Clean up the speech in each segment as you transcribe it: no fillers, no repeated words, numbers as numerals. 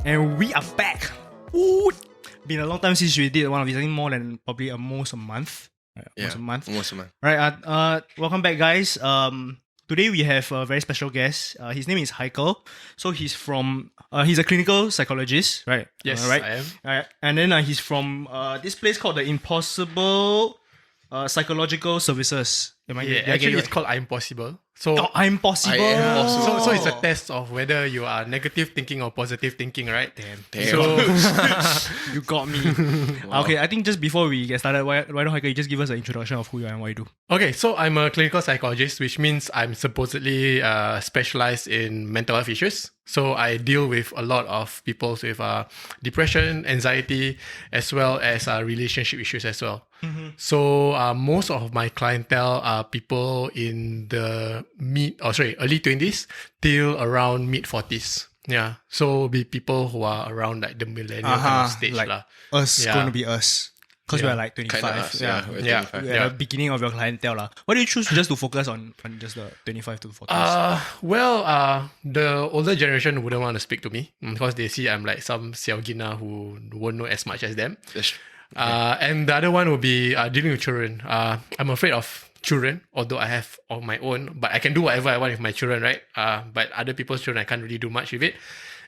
And we are back. Ooh, been a long time since we did one of these. I think more than probably almost a month. Almost a month. Right. Welcome back, guys. Today we have a very special guest. His name is Haikal. So he's from. He's a clinical psychologist, right? Yes, right. I am. Right. And then he's from this place called the Impossible Psychological Services. Actually, it's called I'm Possible. So I'm Possible. So it's a test of whether you are negative thinking or positive thinking, right? Damn. So You got me. Wow. Okay, I think just before we get started, why don't Haikal, you just give us an introduction of who you are and what you do? Okay, so I'm a clinical psychologist, which means I'm supposedly specialized in mental health issues. So I deal with a lot of people with depression, anxiety, as well as relationship issues as well. Mm-hmm. So most of my clientele are people in the early 20s till around mid 40s. Yeah, so be people who are around like the millennial kind of stage like lah. Us, going to be us. Because we're like 25. Kinda us, We're at the beginning of your clientele lah. Why do you choose just to focus on just the 25 to 40s? The older generation wouldn't want to speak to me because they see I'm like some siaogina who won't know as much as them. And the other one would be dealing with children. I'm afraid of children, although I have on my own, but I can do whatever I want with my children, right? But other people's children, I can't really do much with it.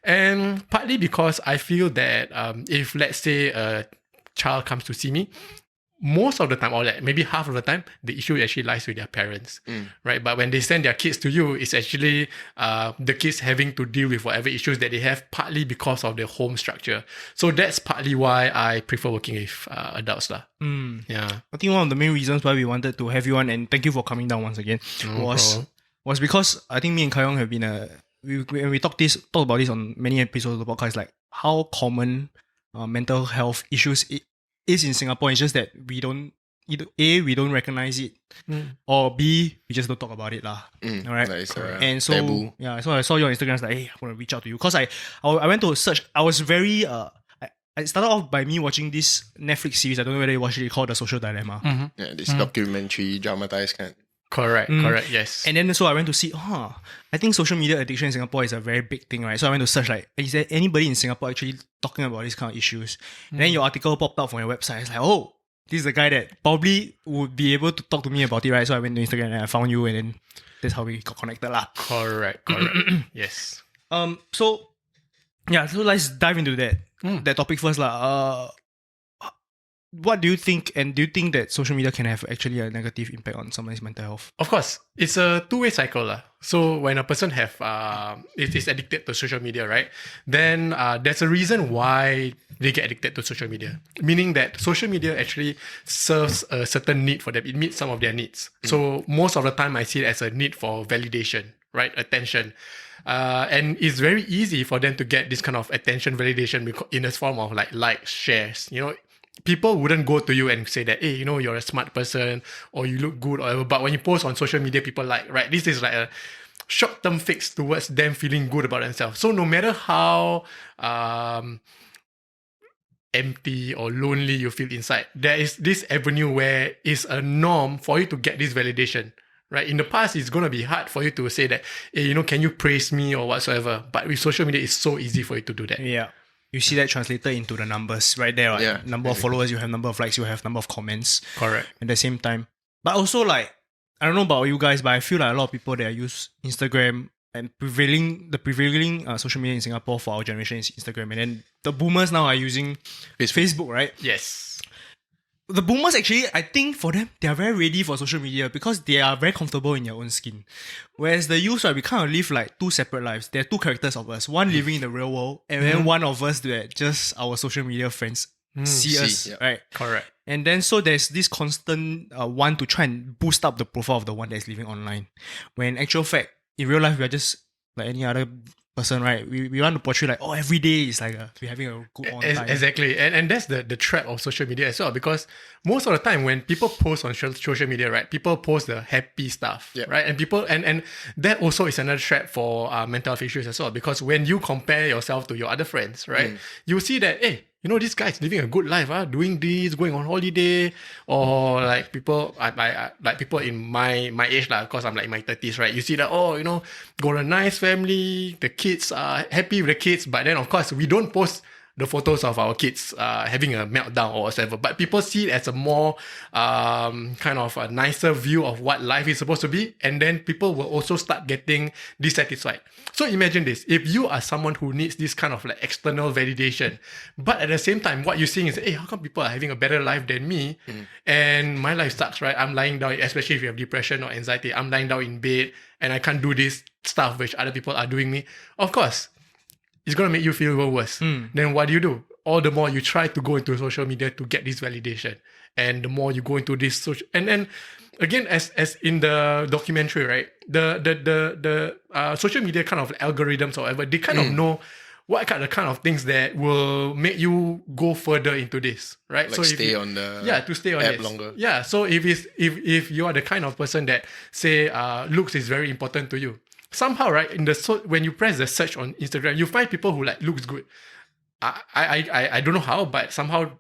And partly because I feel that if, let's say, a child comes to see me, most of the time, or like maybe half of the time, the issue actually lies with their parents, right? But when they send their kids to you, it's actually the kids having to deal with whatever issues that they have, partly because of their home structure. So that's partly why I prefer working with adults lah. Yeah, I think one of the main reasons why we wanted to have you on, and thank you for coming down once again, was because I think me and Kayong have been we talked about this on many episodes of the podcast, like how common mental health issues is in Singapore. It's just that we don't recognize it, or B, we just don't talk about it lah. All right, and so taboo. Yeah, so I saw your Instagram, I was like, hey, I'm gonna reach out to you because I went to search. I was very I started off by me watching this Netflix series. I don't know whether you watched it, called The Social Dilemma. Yeah, this documentary dramatized kind. Correct, yes. And then so I went to see, I think social media addiction in Singapore is a very big thing, right? So I went to search, like, is there anybody in Singapore actually talking about these kind of issues? And then your article popped up from your website. It's like, oh, this is the guy that probably would be able to talk to me about it, right? So I went to Instagram and I found you, and then that's how we got connected lah. Correct. Yes. So let's dive into that topic first lah. What do you think, and do you think that social media can have actually a negative impact on someone's mental health? Of course, it's a two-way cycle lah. So when a person is addicted to social media, right, then there's a reason why they get addicted to social media. Meaning that social media actually serves a certain need for them. It meets some of their needs. So most of the time I see it as a need for validation, right? Attention. And it's very easy for them to get this kind of attention validation in a form of like shares, people wouldn't go to you and say that, hey, you're a smart person or you look good or whatever. But when you post on social media, people like, right, this is like a short-term fix towards them feeling good about themselves. So no matter how empty or lonely you feel inside, there is this avenue where it's a norm for you to get this validation. Right? In the past, it's going to be hard for you to say that, hey, can you praise me or whatsoever? But with social media, it's so easy for you to do that. Yeah. You see that translated into the numbers right there, right? Yeah, number of followers, you have number of likes, you have number of comments. Correct. At the same time. But also, like, I don't know about you guys, but I feel like a lot of people that use Instagram and the prevailing social media in Singapore for our generation is Instagram. And then the boomers now are using Facebook, right? Yes. The boomers actually, I think for them, they are very ready for social media because they are very comfortable in their own skin. Whereas the youth, right, we kind of live like two separate lives. There are two characters of us. One living in the real world, and then one of us that just our social media friends see us, right? Correct. And then so there's this constant want to try and boost up the profile of the one that's living online. When in actual fact, in real life, we are just like any other person, right? We want to portray like, every day is like we're having a good on time. Exactly. And that's the trap of social media as well, because most of the time when people post on social media, right, people post the happy stuff, right? And people and that also is another trap for mental health issues as well, because when you compare yourself to your other friends, right, you see that, hey, this guy's living a good life, doing this, going on holiday, or like people, like people in my age, because I'm like in my 30s, right? You see that, got a nice family, the kids are happy with the kids, but then of course we don't post the photos of our kids having a meltdown or whatever. But people see it as a more kind of a nicer view of what life is supposed to be. And then people will also start getting dissatisfied. So imagine this. If you are someone who needs this kind of like external validation, but at the same time, what you're seeing is, hey, how come people are having a better life than me? And my life sucks, right? I'm lying down, especially if you have depression or anxiety. I'm lying down in bed and I can't do this stuff which other people are doing me. Of course, it's going to make you feel even worse. Then what do? All the more you try to go into social media to get this validation. And the more you go into this social... And then, again, as in the documentary, right? The social media kind of algorithms or whatever, they kind of know what kind of things that will make you go further into this, right? Like so stay on the to stay on app it longer. Yeah, so if you are the kind of person that say looks is very important to you, somehow, right, when you press the search on Instagram, you find people who like looks good. I don't know how, but somehow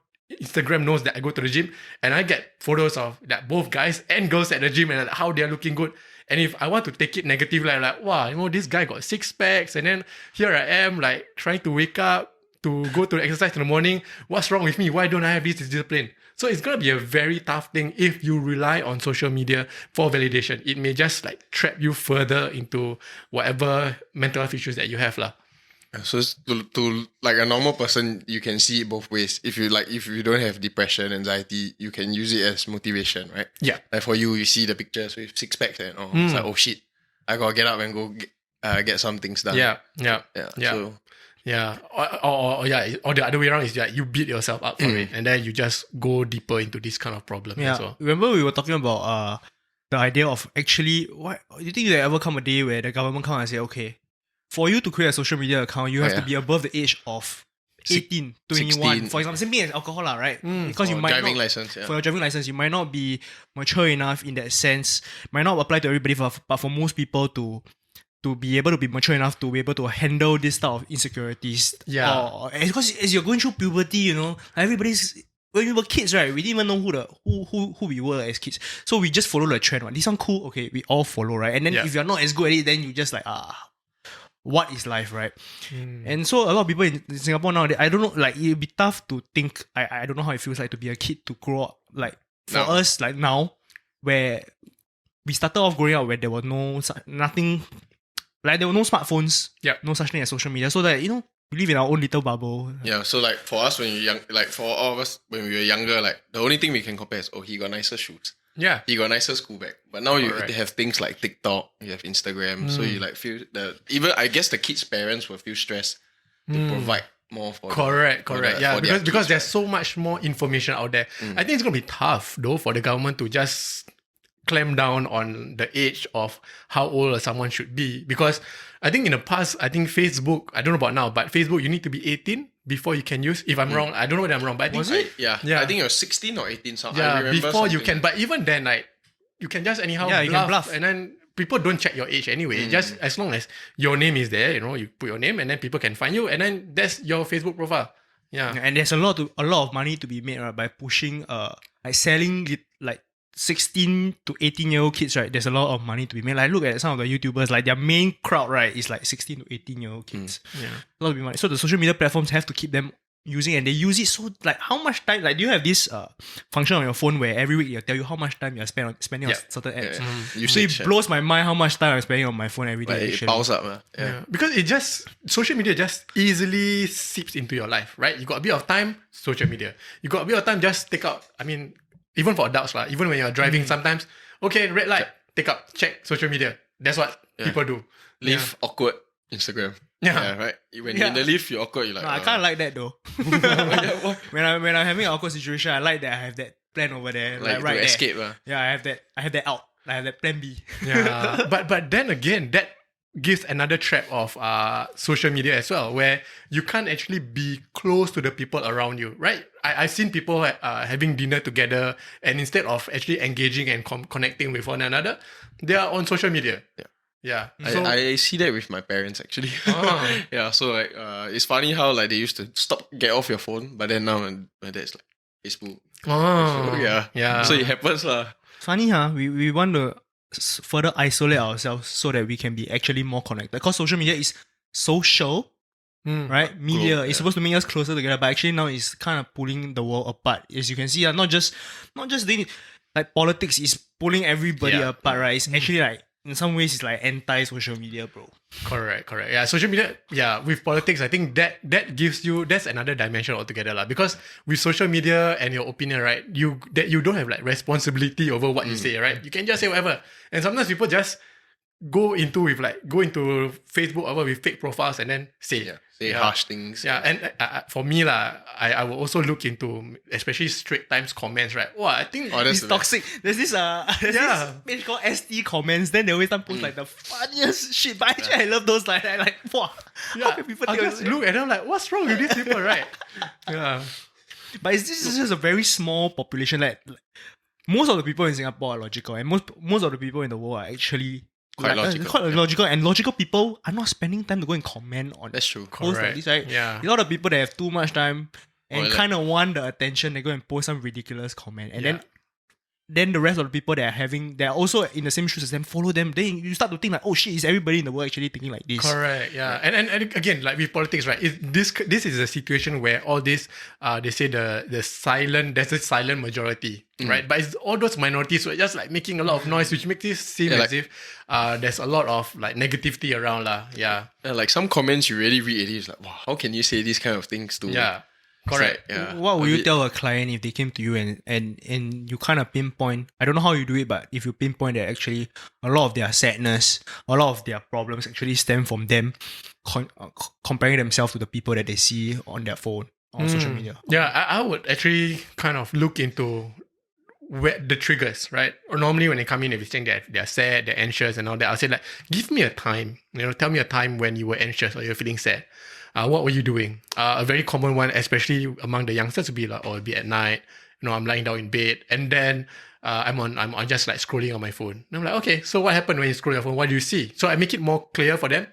Instagram knows that I go to the gym and I get photos of that both guys and girls at the gym and how they are looking good. And if I want to take it negatively, I'm like, wow, this guy got 6 packs, and then here I am like trying to wake up to go to exercise in the morning. What's wrong with me? Why don't I have this discipline? So it's going to be a very tough thing if you rely on social media for validation. It may just like trap you further into whatever mental health issues that you have. So to like a normal person, you can see it both ways. If you don't have depression, anxiety, you can use it as motivation, right? Yeah. Like for you see the pictures with 6 packs and it's like, oh shit, I gotta get up and go get some things done. Yeah. So Yeah, or the other way around is that you beat yourself up for it, and then you just go deeper into this kind of problem. Yeah, as well. Remember we were talking about the idea of actually, what do you think there ever come a day where the government come and say, okay, for you to create a social media account, you have to be above the age of 18, 21. 16. For example, same thing as alcohol, right? Because you or might driving not, license. for your driving license, you might not be mature enough in that sense. Might not apply to everybody, but for most people to be able to be mature enough to be able to handle this type of insecurities. Yeah. Because as you're going through puberty, everybody's... When we were kids, right, we didn't even know who we were as kids. So we just follow the trend. Right? This one cool, okay, we all follow, right? And then if you're not as good at it, then you just like, what is life, right? And so a lot of people in Singapore now, I don't know, like it'd be tough to think, I don't know how it feels like to be a kid, to grow up. Like for us, like now, where we started off growing up where there was nothing, like there were no smartphones, no such thing as social media. So that, we live in our own little bubble. Yeah, so like for us when you're young, like for all of us when we were younger, like the only thing we can compare is, he got nicer shoes. Yeah. He got nicer school bag. But now you have things like TikTok, you have Instagram, so you like feel even I guess the kids' parents will feel stressed to provide more for correct. Yeah, because there's right? so much more information out there. I think it's gonna be tough though for the government to just clamp down on the age of how old someone should be, because I think in the past, I think Facebook, I don't know about now, but Facebook you need to be 18 before you can use. If I'm wrong, I don't know whether I'm wrong, but I think I think you're 16 or 18 something. Yeah, I remember before you something. can, but even then, like you can just anyhow you can bluff. and then people don't check your age anyway. Just as long as your name is there, you put your name and then people can find you, and then that's your Facebook profile. Yeah. And there's a lot of money to be made, right, by pushing like selling like 16 to 18-year-old kids, right? There's a lot of money to be made. Like look at some of the YouTubers, like their main crowd, right, is like 16 to 18-year-old kids. Yeah. A lot of money. So the social media platforms have to keep them using, and they use it. So like how much time, like do you have this function on your phone where every week it'll tell you how much time you're spending on certain apps? So it blows my mind how much time I'm spending on my phone every day. Like, it piles up. Yeah. Because social media just easily seeps into your life, right? You got a bit of time, social media. You got a bit of time, just take out, even for adults, even when you're driving sometimes, okay, red light, take up, check social media. That's what people do. Leave awkward Instagram. Yeah, right. When you're in the lift, you're awkward. You're like, No, I kind of like that though. when I'm having an awkward situation, I like that I have that plan over there, like right to there. escape. Yeah, I have that out. I have that plan B. Yeah, but then again, that gives another trap of social media as well, where you can't actually be close to the people around you, right? I've seen people having dinner together, and instead of actually engaging and connecting with one another, they are on social media. Yeah. I see that with my parents actually. Yeah, so like it's funny how like they used to get off your phone, but then now my dad's like Facebook. Oh, Yeah. So it happens lah. Funny, huh? We want to further isolate ourselves so that we can be actually more connected. Because social media is social, right? Media is supposed to make us closer together, but actually now it's kind of pulling the world apart. As you can see, not just doing like politics is pulling everybody apart, right? It's actually like in some ways it's like anti-social media, bro. Correct. Yeah, social media, with politics, I think that gives you, that's another dimension altogether lah. Because with social media and your opinion, right, you don't have like responsibility over what you say, right? You can just say whatever. And sometimes people just go into Facebook over with fake profiles and then say harsh things. Yeah, and for me lah, I will also look into especially Straight Times comments, right? Wow, I think it's toxic. There's this page called ST comments. Then they always post like the funniest shit. But actually, I love those like wow. How can people I just look and I'm like, what's wrong with these people, right? Yeah. But this is just a very small population. Like most of the people in Singapore are logical, and most of the people in the world are actually quite logical, and logical people are not spending time to go and comment on. That's true. Posts like this, right? Yeah. A lot of people that have too much time and kind of want the attention, they go and post some ridiculous comment, and then the rest of the people that are also in the same shoes as them follow them. Then you start to think like, oh shit, is everybody in the world actually thinking like this? Correct. Yeah. And again, like with politics, right? This is a situation where all this they say there's a silent majority, right? But it's all those minorities who are just like making a lot of noise, which makes it seem as if there's a lot of like negativity around lah. Yeah. Like some comments you really read it's like, wow, how can you say these kind of things to? Yeah. Correct. Like, what would you tell a client if they came to you and you kind of pinpoint, I don't know how you do it, but if you pinpoint that actually a lot of their sadness, a lot of their problems actually stem from them comparing themselves to the people that they see on their phone, on social media? Yeah, I would actually kind of look into where the triggers, right? Or normally when they come in, if you think that they're sad, they're anxious and all that, I'll say like, give me a time, tell me a time when you were anxious or you're feeling sad. What were you doing? A very common one, especially among the youngsters, would be like, it'd be at night. I'm lying down in bed, and then I'm just like scrolling on my phone. And I'm like, okay, so what happened when you scroll your phone? What do you see? So I make it more clear for them.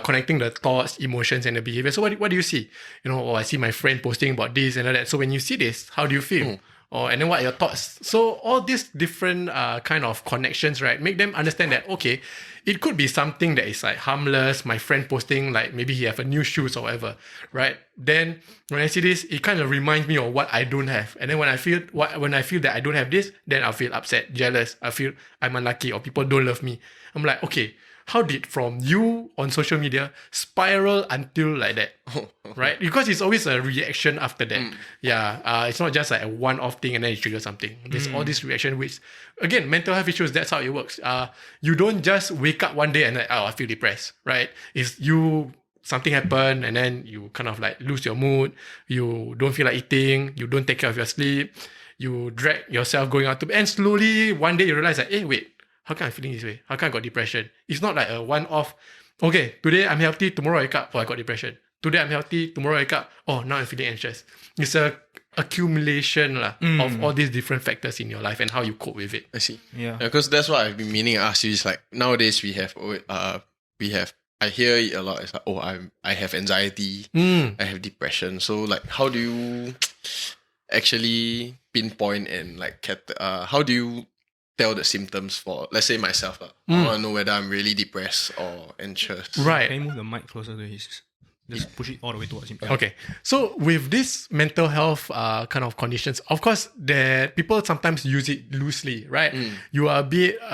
Connecting the thoughts, emotions, and the behavior. So what do you see? I see my friend posting about this and all that. So when you see this, how do you feel? And then what are your thoughts? So all these different kind of connections, right, make them understand that, okay, it could be something that is like harmless, my friend posting like maybe he have a new shoes or whatever, right? Then when I see this, it kind of reminds me of what I don't have. And then when I feel that I don't have this, then I'll feel upset, jealous, I feel I'm unlucky or people don't love me. I'm like, okay, how did from you on social media spiral until like that, right? Because it's always a reaction after that. It's not just like a one-off thing and then it triggers something. There's all this reaction, which again, mental health issues, that's how it works. You don't just wake up one day and like, I feel depressed, right? It's something happened and then you kind of like lose your mood, you don't feel like eating, you don't take care of your sleep, you drag yourself going out to bed, and slowly one day you realize like, hey, wait, how come I'm feeling this way? How come I got depression? It's not like a one-off, okay, today I'm healthy, tomorrow I wake up, I got depression. Today I'm healthy, tomorrow I wake up, now I'm feeling anxious. It's a accumulation of all these different factors in your life and how you cope with it. I see. Yeah. Because that's what I've been meaning to ask you. Is like nowadays we have I hear it a lot. It's like, I have anxiety, I have depression. So like, how do you actually pinpoint and like how do you tell the symptoms for, let's say myself, I want to know whether I'm really depressed or anxious. Right. Can you move the mic closer to his? Just push it all the way towards him. Okay. So with this mental health kind of conditions, of course, that people sometimes use it loosely, right? You are a bit, you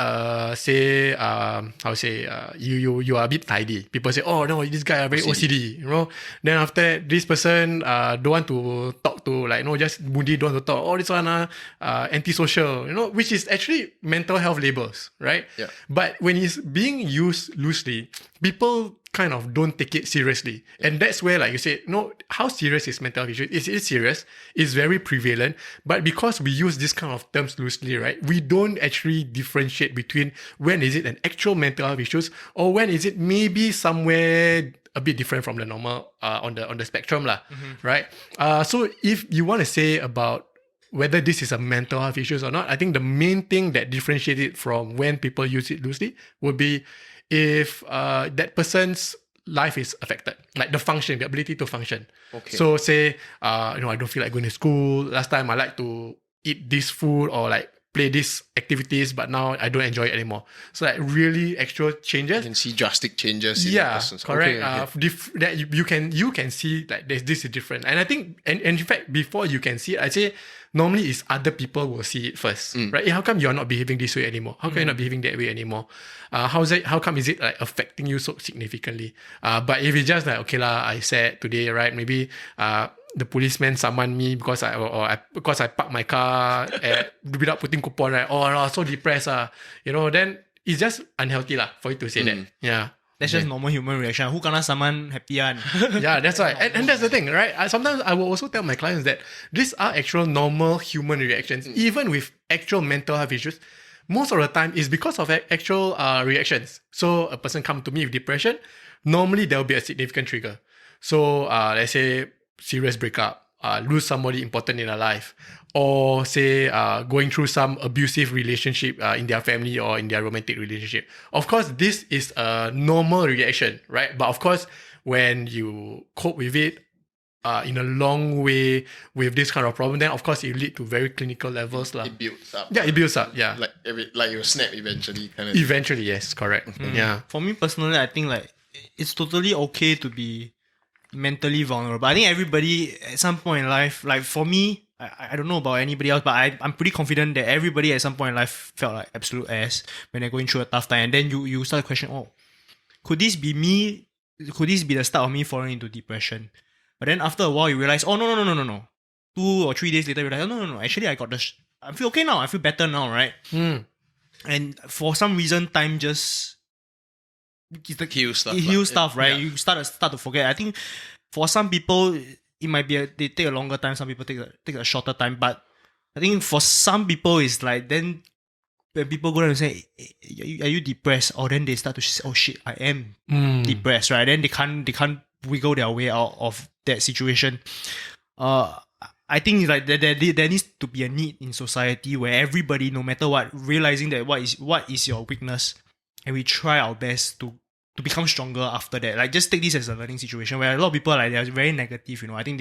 are a bit tidy. People say, oh no, this guy are very OCD, Then after that, this person don't want to talk to, like, just moody, don't want to talk. Oh, this one antisocial, which is actually mental health labels, right? Yeah. But when it's being used loosely, people kind of don't take it seriously. And that's where, like you said, how serious is mental health issue? It's serious. It's very prevalent. But because we use this kind of terms loosely, right, we don't actually differentiate between when is it an actual mental health issues or when is it maybe somewhere a bit different from the normal on the spectrum, right? So if you want to say about whether this is a mental health issue or not, I think the main thing that differentiates it from when people use it loosely would be if that person's life is affected, like the function, the ability to function. Okay. So say, I don't feel like going to school. Last time I like to eat this food or like play these activities, but now I don't enjoy it anymore. So like really actual changes. You can see drastic changes in the person's. Correct. Okay. That you can see like this is different. And I think, and in fact, before you can see it, I say normally it's other people will see it first, right? How come you're not behaving this way anymore? How come you're not behaving that way anymore? How come is it like affecting you so significantly? But if it's just like, okay lah, I said today, right? Maybe the policeman summoned me because I parked my car without putting coupon, right? Oh, no, so depressed, then it's just unhealthy lah for you to say that. Yeah. That's just normal human reaction. Who kena saman happy one? Yeah, that's right. And that's the thing, right? Sometimes I will also tell my clients that these are actual normal human reactions, even with actual mental health issues. Most of the time is because of actual reactions. So a person come to me with depression, normally there will be a significant trigger. So let's say serious breakup, lose somebody important in their life, or say going through some abusive relationship in their family or in their romantic relationship. Of course, this is a normal reaction, right? But of course, when you cope with it in a long way with this kind of problem, then of course it lead to very clinical levels. It builds up. Yeah, it builds up. Yeah. Like you'll snap eventually. Kind of. Eventually, yes, correct. Yeah. For me personally, I think like it's totally okay to be mentally vulnerable. I think everybody at some point in life, like for me, I don't know about anybody else, but I'm pretty confident that everybody at some point in life felt like absolute ass when they're going through a tough time. And then you start to question, could this be me? Could this be the start of me falling into depression? But then after a while, you realize, no. 2 or 3 days later, you realize, no. Actually, I got this. I feel okay now. I feel better now, right? And for some reason, time just heals stuff, right? You start to forget. I think for some people it might be they take a longer time. Some people take a shorter time. But I think for some people it's like then when people go and say, "Are you depressed?" Or then they start to say, "Oh shit, I am depressed," right? Then they can't wiggle their way out of that situation. I think like there needs to be a need in society where everybody, no matter what, realizing that what is your weakness. And we try our best to become stronger after that. Like just take this as a learning situation where a lot of people like they're very negative, I think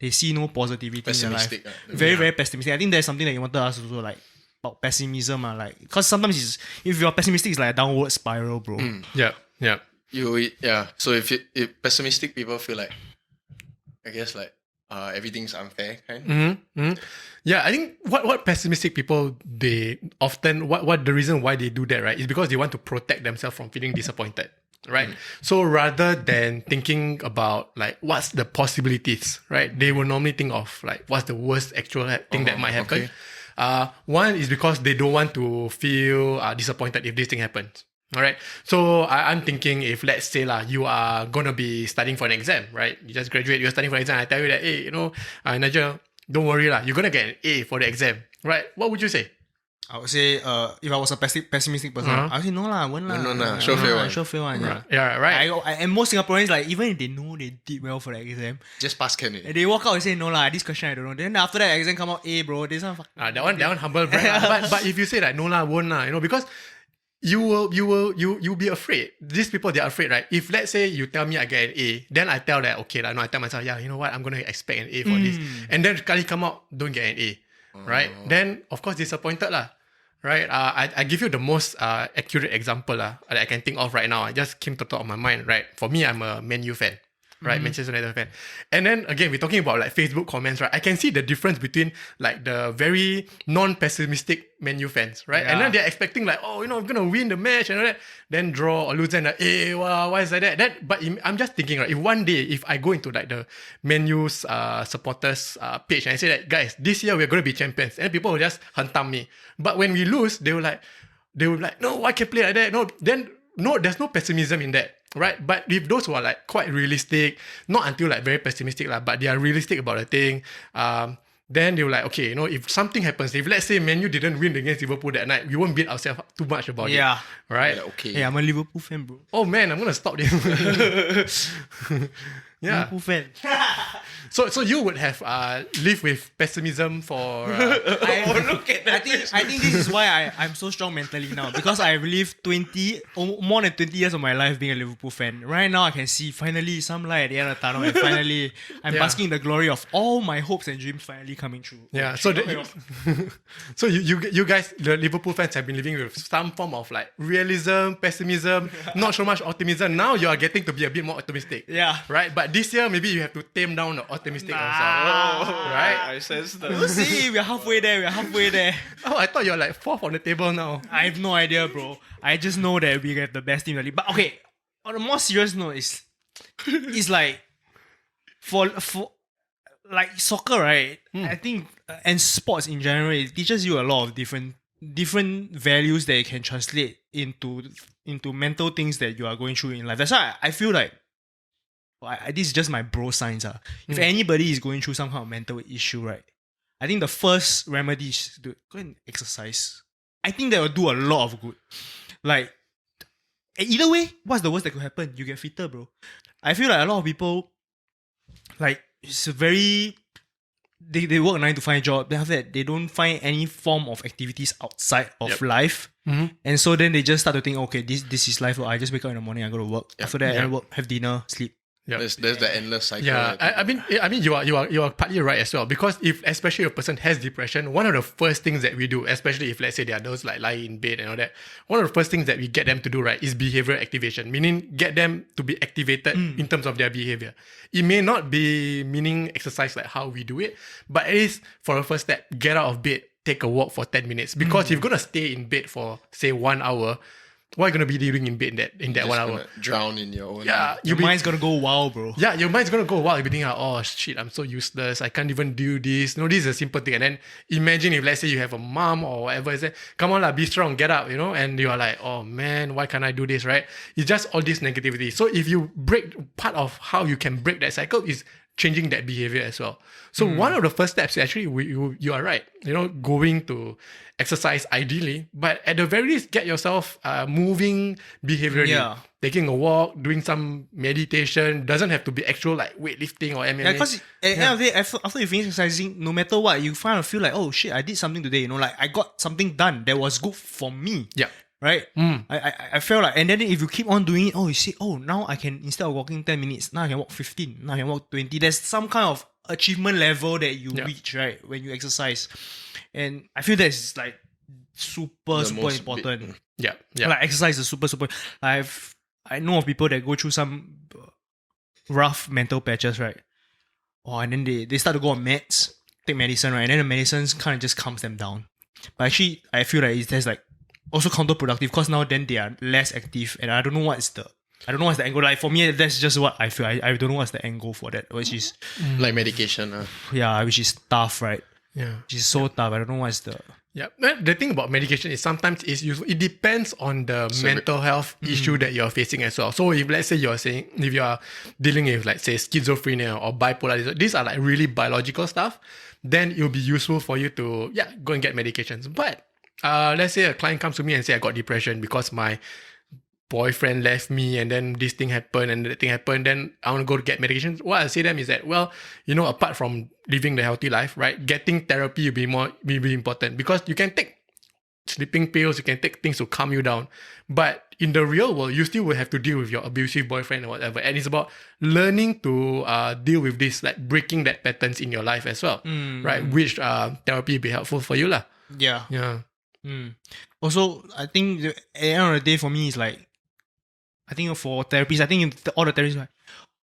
they see no positivity in their life. Very pessimistic. I think that's something that you wanted to ask also, like about pessimism, like because sometimes if you're pessimistic, it's like a downward spiral, bro. Yeah. So if pessimistic people feel like, I guess like everything's unfair kind. Yeah, I think what pessimistic people, they often what the reason why they do that, right, is because they want to protect themselves from feeling disappointed, right? So rather than thinking about like what's the possibilities, right, they will normally think of like what's the worst actual thing that might happen. One is because they don't want to feel disappointed if this thing happens. All right. So I'm thinking if let's say you are gonna be studying for an exam, right? You just graduate, you're studying for an exam. I tell you that, hey, Nigel, don't worry you're gonna get an A for the exam, right? What would you say? I would say, if I was a pessimistic person, I would say no lah, won't lah. No, sure fail one. Yeah, right. And most Singaporeans, like even if they know they did well for the exam, just pass can it. They walk out and say no lah, this question I don't know. Then after that exam come out A, bro. This one that one humble brag. But if you say like no lah, won't lah, because you'll be afraid. These people, they are afraid, right? If let's say you tell me I get an A, then I tell that okay, I tell myself, yeah, you know what, I'm gonna expect an A for this, and then kali come out don't get an A, right? Then of course disappointed lah, right? I give you the most accurate example that I can think of right now. I just came to the top of my mind, right? For me, I'm a Man U fan. Right, Manchester United fan. And then again, we're talking about like Facebook comments, right? I can see the difference between like the very non-pessimistic Man U fans, right? Yeah. And then they're expecting like, we're gonna win the match and all that. Then draw or lose and like, hey, wow, why is that? But I'm just thinking, right? If one day, if I go into like the Man U's supporters page and I say that, guys, this year we're gonna be champions, and people will just hantam me. But when we lose, they will like, no, why can't play like that? No, there's no pessimism in that. Right, but if those who are like quite realistic, not until like very pessimistic but they are realistic about the thing, then they're like, okay, if something happens, if let's say Man U didn't win against Liverpool that night, we won't beat ourselves too much about it. Yeah. Right? Yeah, okay. Yeah, I'm a Liverpool fan, bro. Oh man, I'm gonna stop this. Yeah. Liverpool fan. So you would have lived with pessimism for... I think this is why I'm so strong mentally now, because I've lived more than 20 years of my life being a Liverpool fan. Right now I can see finally some light at the end of the tunnel, and finally I'm basking in the glory of all my hopes and dreams finally coming true. Yeah, so so you guys, the Liverpool fans, have been living with some form of like realism, pessimism, not so much optimism. Now you are getting to be a bit more optimistic. Yeah. Right? But this year, maybe you have to tame down the optimistic also. Right? I sense that. We'll see, we're halfway there. Oh, I thought you're like fourth on the table now. I have no idea, bro. I just know that we get the best team in the league. But okay, on a more serious note, it's like for like soccer, right? I think and sports in general, it teaches you a lot of different values that you can translate into mental things that you are going through in life. That's why I feel like this is just my bro science. If anybody is going through some kind of mental issue, right, I think the first remedy is to go and exercise. I think that will do a lot of good. Like, either way, what's the worst that could happen? You get fitter, bro. I feel like a lot of people, like, it's a very... They work 9 to 5 job. Then after that, they don't find any form of activities outside of life. And so then they just start to think, okay, this is life. I just wake up in the morning, I go to work. After that, I work, have dinner, sleep. Yep. There's the endless cycle. Yeah, I mean, you are partly right as well, because if especially a person has depression, one of the first things that we do, especially if let's say there are those like lying in bed and all that, one of the first things that we get them to do, right, is behavioral activation, meaning get them to be activated in terms of their behavior. It may not be meaning exercise like how we do it, but at least for a first step, get out of bed, take a walk for 10 minutes, because if you're gonna stay in bed for say 1 hour, what are you going to be doing in bed in that 1 hour? Drown in your own. Yeah, your mind's going to go wild, bro. Yeah, your mind's going to go wild. You'll be thinking, oh shit, I'm so useless. I can't even do this. No, this is a simple thing. And then imagine if, let's say, you have a mom or whatever, say, come on, be strong, get up, and you are like, oh man, why can't I do this, right? It's just all this negativity. So if you part of how you can break that cycle is changing that behavior as well. So one of the first steps, actually, you are right, going to exercise ideally, but at the very least, get yourself moving behaviorally. Yeah. Taking a walk, doing some meditation, doesn't have to be actual like weightlifting or MMA. Yeah, because at the end of the day, after you finish exercising, no matter what, you kind of feel like, oh shit, I did something today, like I got something done that was good for me. Yeah. Right? I felt like, and then if you keep on doing it, you see, now I can, instead of walking 10 minutes, now I can walk 15, now I can walk 20. There's some kind of achievement level that you reach, right, when you exercise. And I feel that's like super important. Yeah. Like exercise is super. I know of people that go through some rough mental patches, right? And then they start to go on meds, take medicine, right? And then the medicines kind of just calms them down. But actually, I feel like it's like also counterproductive, because now then they are less active, and I don't know what's the angle. Like for me, that's just what I feel. I don't know what's the angle for that, which is like medication. Yeah, which is tough, right? Yeah, which is so tough. I don't know what's the... Yeah, the thing about medication is sometimes it's useful. It depends on the mental health issue that you're facing as well. So if let's say if you are dealing with like say schizophrenia or bipolar disorder, these are like really biological stuff, then it'll be useful for you to go and get medications. But let's say a client comes to me and say I got depression because my boyfriend left me, and then this thing happened and that thing happened, then I want to go to get medication. What I say to them is that, well, apart from living the healthy life, right, getting therapy will be important, because you can take sleeping pills, you can take things to calm you down, but in the real world, you still will have to deal with your abusive boyfriend or whatever. And it's about learning to deal with this, like breaking that patterns in your life as well, right? Which therapy will be helpful for you, lah. Yeah. Also, I think at the end of the day, for me, it's like, I think for therapists, all the therapists, like,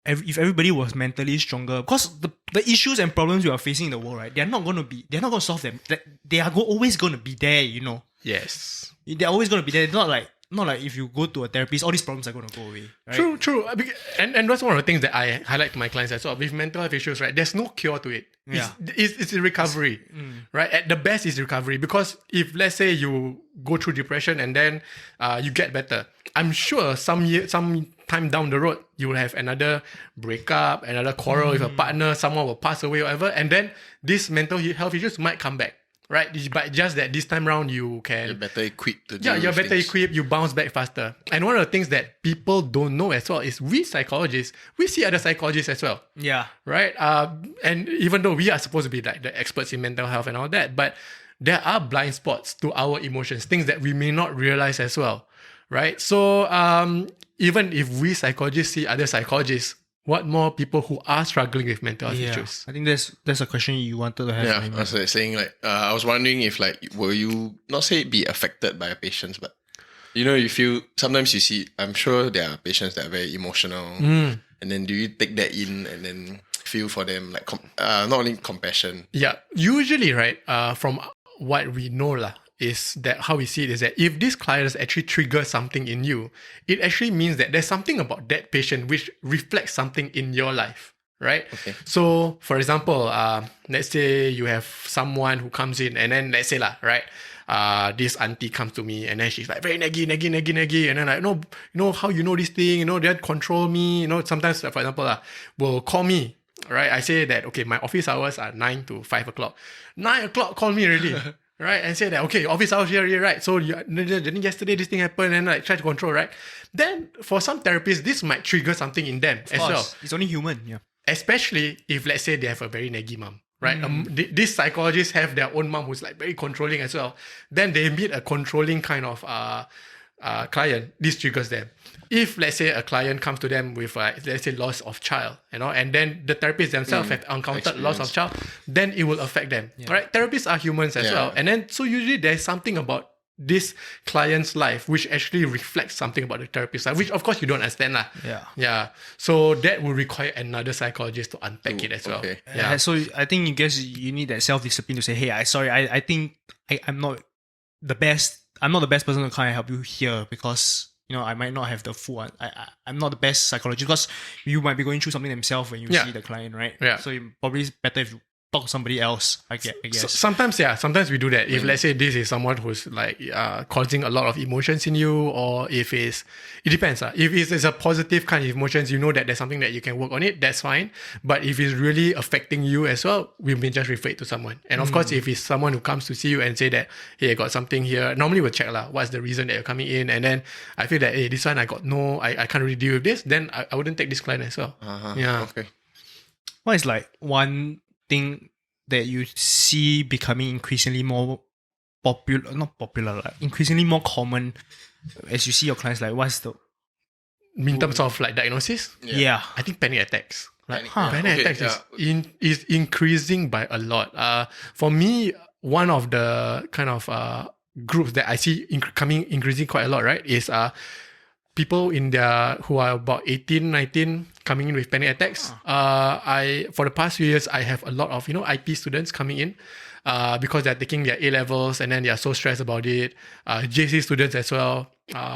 if everybody was mentally stronger, because the issues and problems we are facing in the world, right, they're not going to solve them. They are always going to be there, Yes. They're always going to be there. It's not like if you go to a therapist, all these problems are going to go away. Right? True. And that's one of the things that I highlight to my clients as well. With mental health issues, right, there's no cure to it. It's a recovery, right? At the best is recovery, because if let's say you go through depression and then you get better, I'm sure some time down the road you will have another breakup, another quarrel with a partner, someone will pass away, whatever, and then these mental health issues might come back. right? But just that this time round you can... You're better equipped to deal you're with better things. equipped, you bounce back faster. And one of the things that people don't know as well is we psychologists, we see other psychologists as well, Yeah. right? And even though we are supposed to be like the experts in mental health and all that, but there are blind spots to our emotions, things that we may not realize as well, right? So even if we psychologists see other psychologists, what more people who are struggling with mental health issues? I think that's a question you wanted to have. Yeah, maybe. I was saying like, I was wondering if like, will you not say be affected by your patients, but you feel, sometimes you see, I'm sure there are patients that are very emotional, and then do you take that in and then feel for them, like, not only compassion? Yeah, usually, right, from what we know lah, is that how we see it is that if this client actually triggers something in you, it actually means that there's something about that patient which reflects something in your life, right? Okay. So, for example, let's say you have someone who comes in and then let's say lah, right, this auntie comes to me and then she's like very naggy, and then like, no, how you know this thing, they control me, sometimes, for example, will call me. Right, I say that, okay, my office hours are 9 to 5 o'clock. 9 o'clock, call me already. Right, and say that, okay, office hours here, right? So yesterday this thing happened and like try to control, right? Then for some therapists, this might trigger something in them as well. It's only human, yeah. Especially if, let's say, they have a very naggy mom, right? These psychologists have their own mom who's like very controlling as well. Then they meet a controlling kind of client. This triggers them. If, let's say, a client comes to them with, let's say, loss of child, and then the therapists themselves have encountered loss of child, then it will affect them. Yeah. Right? Therapists are humans as well. And then, so usually there's something about this client's life which actually reflects something about the therapist's life, which of course you don't understand. Yeah. So that will require another psychologist to unpack it as well. Okay. Yeah. So I think you need that self-discipline to say, hey, I think I'm not the best person to kind of help you here because I might not have the full. I'm not the best psychologist because you might be going through something themselves when you see the client, right? Yeah. So it probably is better if you talk to somebody else. I guess. So sometimes we do that. If let's say this is someone who's like causing a lot of emotions in you, or if it depends. If it's a positive kind of emotions, that there's something that you can work on it. That's fine. But if it's really affecting you as well, we may just refer it to someone. And of course, if it's someone who comes to see you and say that, hey, I got something here. Normally we'll check what's the reason that you're coming in, and then I feel that, hey, this one I can't really deal with this. Then I wouldn't take this client as well. Yeah. Okay. What is like one thing that you see becoming increasingly more increasingly more common as you see your clients, like what's the... In terms of like diagnosis? Yeah. I think panic attacks. Panic attacks is increasing by a lot. For me, one of the kind of groups that I see increasing quite a lot, right, is people who are about 18, 19 coming in with panic attacks. For the past few years, I have a lot of, IP students coming in because they're taking their A-levels and then they are so stressed about it. JC students as well,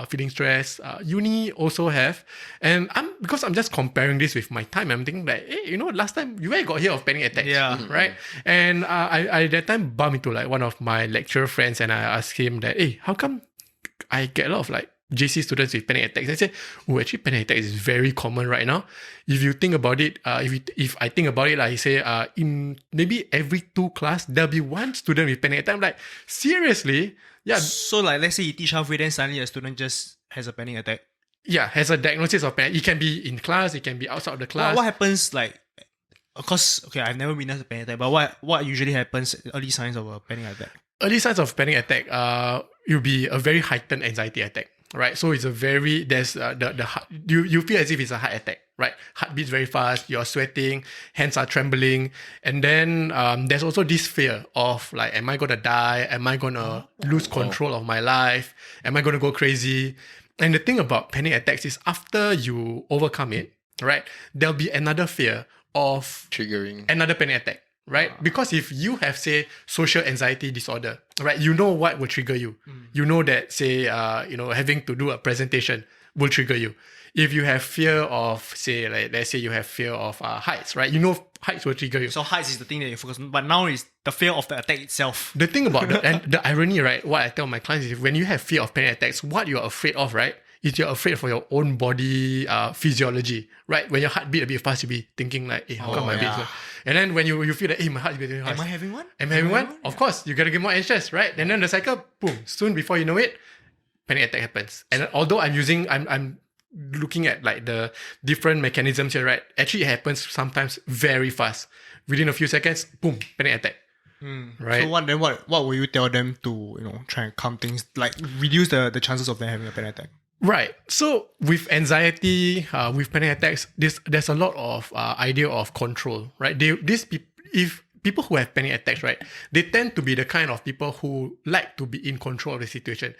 feeling stressed. Uni also have. And because I'm just comparing this with my time, I'm thinking like, hey, last time you got here of panic attacks. Yeah. Right? And I at that time bumped into like one of my lecturer friends and I asked him that, hey, how come I get a lot of like JC students with panic attacks? I said, actually panic attack is very common right now. If you think about it, if I think about it, I say in maybe every 2 class, there'll be one student with panic attack. I'm like, seriously? Yeah. So like, let's say you teach halfway, then suddenly a student just has a panic attack. Yeah, has a diagnosis of panic. It can be in class, it can be outside of the class. What happens like, of course, okay, I've never witnessed a panic attack, but what usually happens, early signs of a panic attack? Early signs of panic attack, it will be a very heightened anxiety attack. Right, so it's a very you feel as if it's a heart attack, right? Heart beats very fast, you're sweating, hands are trembling, and then there's also this fear of like, am I gonna die? Am I gonna lose control of my life? Am I gonna go crazy? And the thing about panic attacks is after you overcome it, right? There'll be another fear of triggering another panic attack. Right? Because if you have, say, social anxiety disorder, right, you know what will trigger you. You know that, say, having to do a presentation will trigger you. If you have fear of, say, like, let's say you have fear of heights, right? You know heights will trigger you. So heights is the thing that you focus on, but now is the fear of the attack itself. The thing about and the irony, right, what I tell my clients is when you have fear of panic attacks, what you're afraid of, right, is you're afraid for your own body physiology, right? When your heart beat a bit fast, you'll be thinking like, hey, how come my beat so? And then when you feel that, hey, my heart is beating fast. Am I having one? Am I having one? Of course, you gotta get more anxious, right? And then the cycle, boom, soon before you know it, panic attack happens. And although I'm looking at like the different mechanisms here, right? Actually, it happens sometimes very fast. Within a few seconds, boom, panic attack. Right. So what will you tell them to try and calm things, like reduce the chances of them having a panic attack? Right. So with anxiety, with panic attacks, there's a lot of idea of control, right? If people who have panic attacks, right, they tend to be the kind of people who like to be in control of the situation.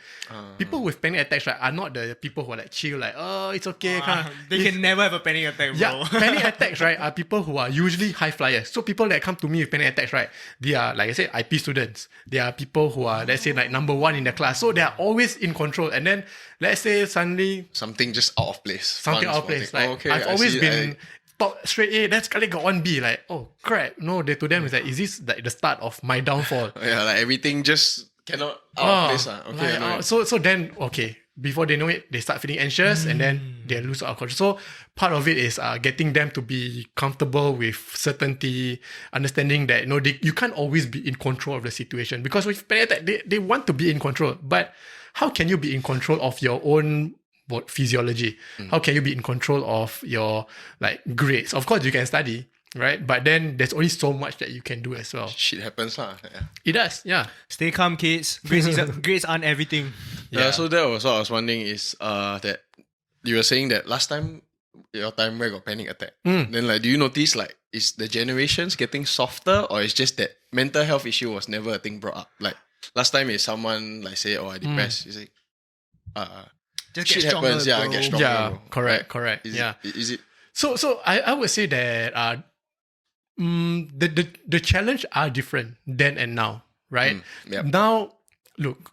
People with panic attacks, right, are not the people who are like chill, like, oh, it's okay. They can never have a panic attack, bro. Yeah, panic attacks, right, are people who are usually high flyers. So people that come to me with panic attacks, right, they are, like I said, IP students. They are people who are, let's say, like number one in the class. So they are always in control. And then, let's say, suddenly... something just out of place. Something out of place. Like, I've always been... Top straight A, that's sekali got 1B. Like, oh crap. No, to them is like, is this like the start of my downfall? Yeah, like everything just cannot out of place. Okay, like, so then, okay, before they know it, they start feeling anxious and then they lose out of control. So part of it is getting them to be comfortable with certainty, understanding that you can't always be in control of the situation. Because with panic attack, they want to be in control. But how can you be in control of your own physiology? How can you be in control of your like grades? Of course you can study, right? But then there's only so much that you can do as well. Shit happens, huh? Yeah. It does, yeah. Stay calm, kids. Grades aren't everything. Yeah. So that was what I was wondering is that you were saying that last time your time where got panic attack. Then like, do you notice like is the generations getting softer, or it's just that mental health issue was never a thing brought up? Like last time is someone like say, oh, I depressed. You say, Just shit get stronger, happens, bro. get stronger. Yeah, bro. correct. Is it? So I would say that the challenge are different then and now, right? Yep. Now, look,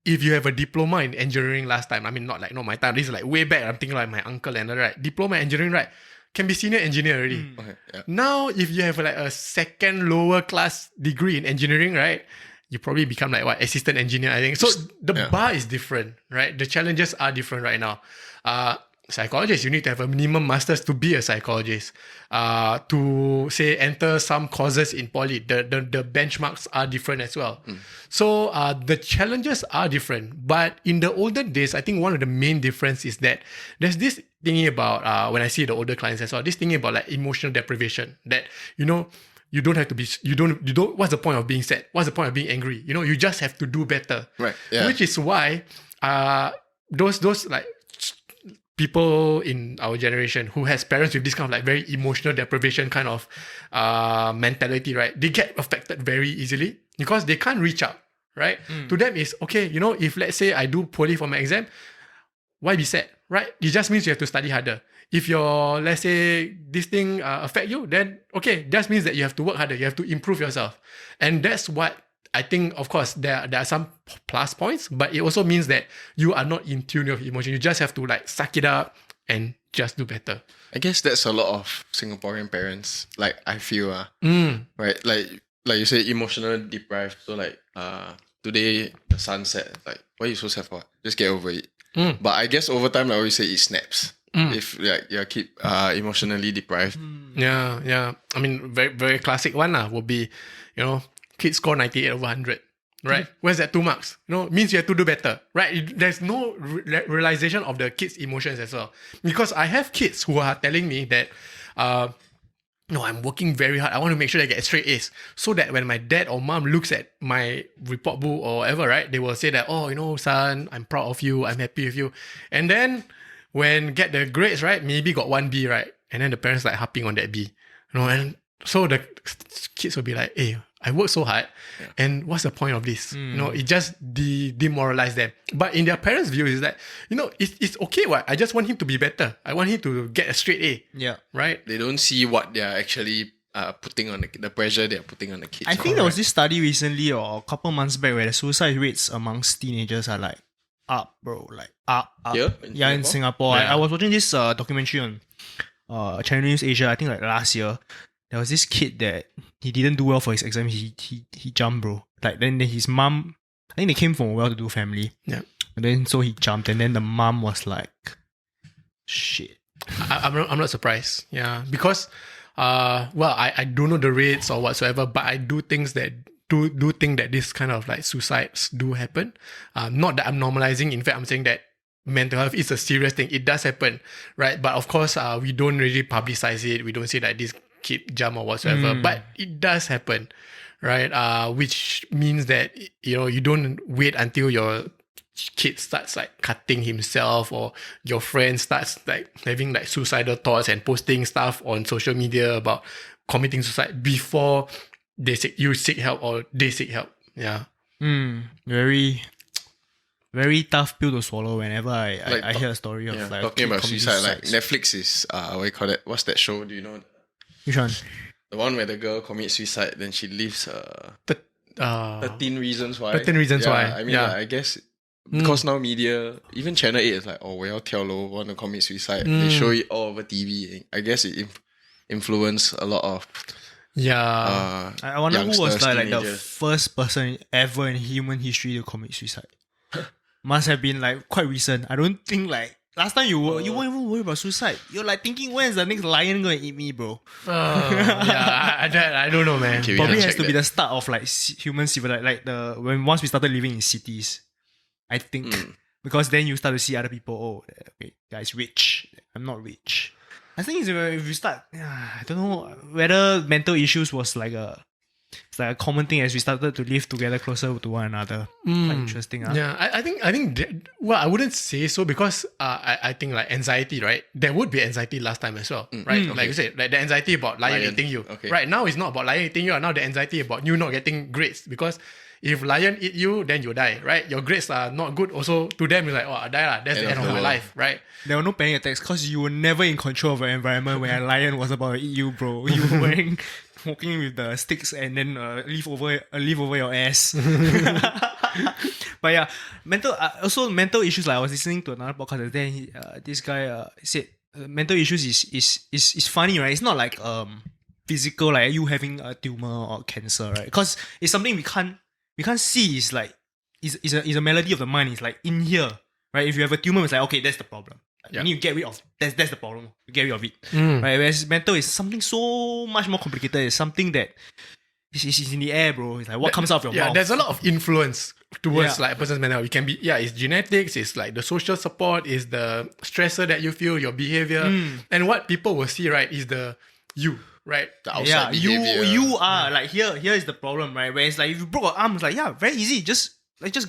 if you have a diploma in engineering last time, I mean not my time, this is like way back, I'm thinking like my uncle and right, diploma in engineering, right, can be senior engineer already. Okay, yeah. Now, if you have like a second lower class degree in engineering, right, you probably become like assistant engineer, I think. So the bar is different, right? The challenges are different right now. Psychologists, you need to have a minimum master's to be a psychologist. To say enter some courses in poly, the benchmarks are different as well. So the challenges are different. But in the olden days, I think one of the main difference is that there's this thingy about when I see the older clients as well, this thingy about like emotional deprivation, that you don't have to be, you don't, what's the point of being sad? What's the point of being angry? You just have to do better. Right. Yeah. Which is why those like people in our generation who has parents with this kind of like very emotional deprivation kind of mentality, right? They get affected very easily because they can't reach out, right? To them is, okay, if let's say I do poorly for my exam, why be sad, right? It just means you have to study harder. If let's say this thing affect you, then okay, that means that you have to work harder. You have to improve yourself. And that's what I think, of course, there are some plus points, but it also means that you are not in tune with emotion. You just have to like suck it up and just do better. I guess that's a lot of Singaporean parents, like I feel, right? Like you say, emotional deprived. So like today the sun set, like, what are you so sad for? Just get over it. But I guess over time, I always say it snaps. If like you keep emotionally deprived. Yeah. I mean, very, very classic one would be, kids score 98 over 100, right? Where's that 2 marks? Means you have to do better, right? There's no realization of the kids' emotions as well. Because I have kids who are telling me that, I'm working very hard. I want to make sure I get straight A's, so that when my dad or mom looks at my report book or whatever, right, they will say that, oh, son, I'm proud of you. I'm happy with you. And then when get the grades, right, maybe got 1B, right? And then the parents like harping on that B. And so the kids will be like, hey, I worked so hard, and what's the point of this? It just demoralize them. But in their parents' view is that, it's okay, what? I just want him to be better. I want him to get a straight A. Yeah. Right? They don't see what they're actually putting on the pressure they're putting on the kids. I think there was this study recently or a couple months back where the suicide rates amongst teenagers are like up, bro. Like up. Here? In Singapore. Yeah. I was watching this documentary on Channel News Asia, I think like last year. There was this kid that he didn't do well for his exam. He jumped, bro. Like then his mom, I think they came from a well-to-do family. Yeah. And then so he jumped, and then the mom was like, shit. I'm not surprised. Yeah, because I don't know the rates or whatsoever, but I do things that do think that this kind of like suicides do happen. Not that I'm normalizing. In fact, I'm saying that mental health is a serious thing. It does happen, right? But of course, we don't really publicize it. We don't say that this kid jump or whatsoever, but it does happen, right? Which means that you don't wait until your kid starts like cutting himself, or your friend starts like having like suicidal thoughts and posting stuff on social media about committing suicide before you seek help or they seek help. Yeah. Very, very tough pill to swallow whenever I hear a story of like talking about suicide. Like suicides. Netflix is what you call that? What's that show? Do you know? Which one? The one where the girl commits suicide, then she leaves 13 reasons why. 13 reasons why. I mean, I guess because now media, even Channel 8 is like, oh, well, tell low, want to commit suicide. They show it all over TV. I guess it influenced a lot of I wonder who was youngsters, like the teenagers. first person ever in human history to commit suicide. Must have been like quite recent. I don't think like last time you weren't even worried about suicide. You're like thinking, when's the next lion gonna eat me, bro? I don't know, man. Okay, we Probably gotta has check to be that. the start of like human civilization, like once we started living in cities. I think because then you start to see other people. Oh, okay, guy's rich. I'm not rich. I think if you start, I don't know whether mental issues was like it's like a common thing as we started to live together closer to one another. Quite interesting. Yeah, I think I wouldn't say so, because I think like anxiety, right? There would be anxiety last time as well, right? Like you said, like the anxiety about lion eating you. Okay. Right now it's not about lion eating you. Now the anxiety about you not getting grades, because if lion eat you, then you die, right? Your grades are not good. Also to them, you're like, oh, I die lah. That's the end of my life, right? There were no panic attacks because you were never in control of your environment when a lion was about to eat you, bro. You were walking with the sticks and then leaf over your ass. But yeah, mental issues. Like I was listening to another podcast, and then this guy said mental issues is funny, right? It's not like physical, like you having a tumor or cancer, right? Because it's something we can't see. It's like it's a melody of the mind. It's like in here, right? If you have a tumor, it's like, okay, that's the problem. Like, you need to get rid of that's the problem. You get rid of it, right? Whereas mental is something so much more complicated. It's something that is in the air, bro. It's like what comes out of your mouth. There's a lot of influence towards like a person's mental health. It can be it's genetics, it's like the social support, it's the stressor that you feel, your behavior, and what people will see, right, is the you. Right, The outside behavior. you are like here is the problem, right? Where it's like if you broke your arm, it's like very easy. Just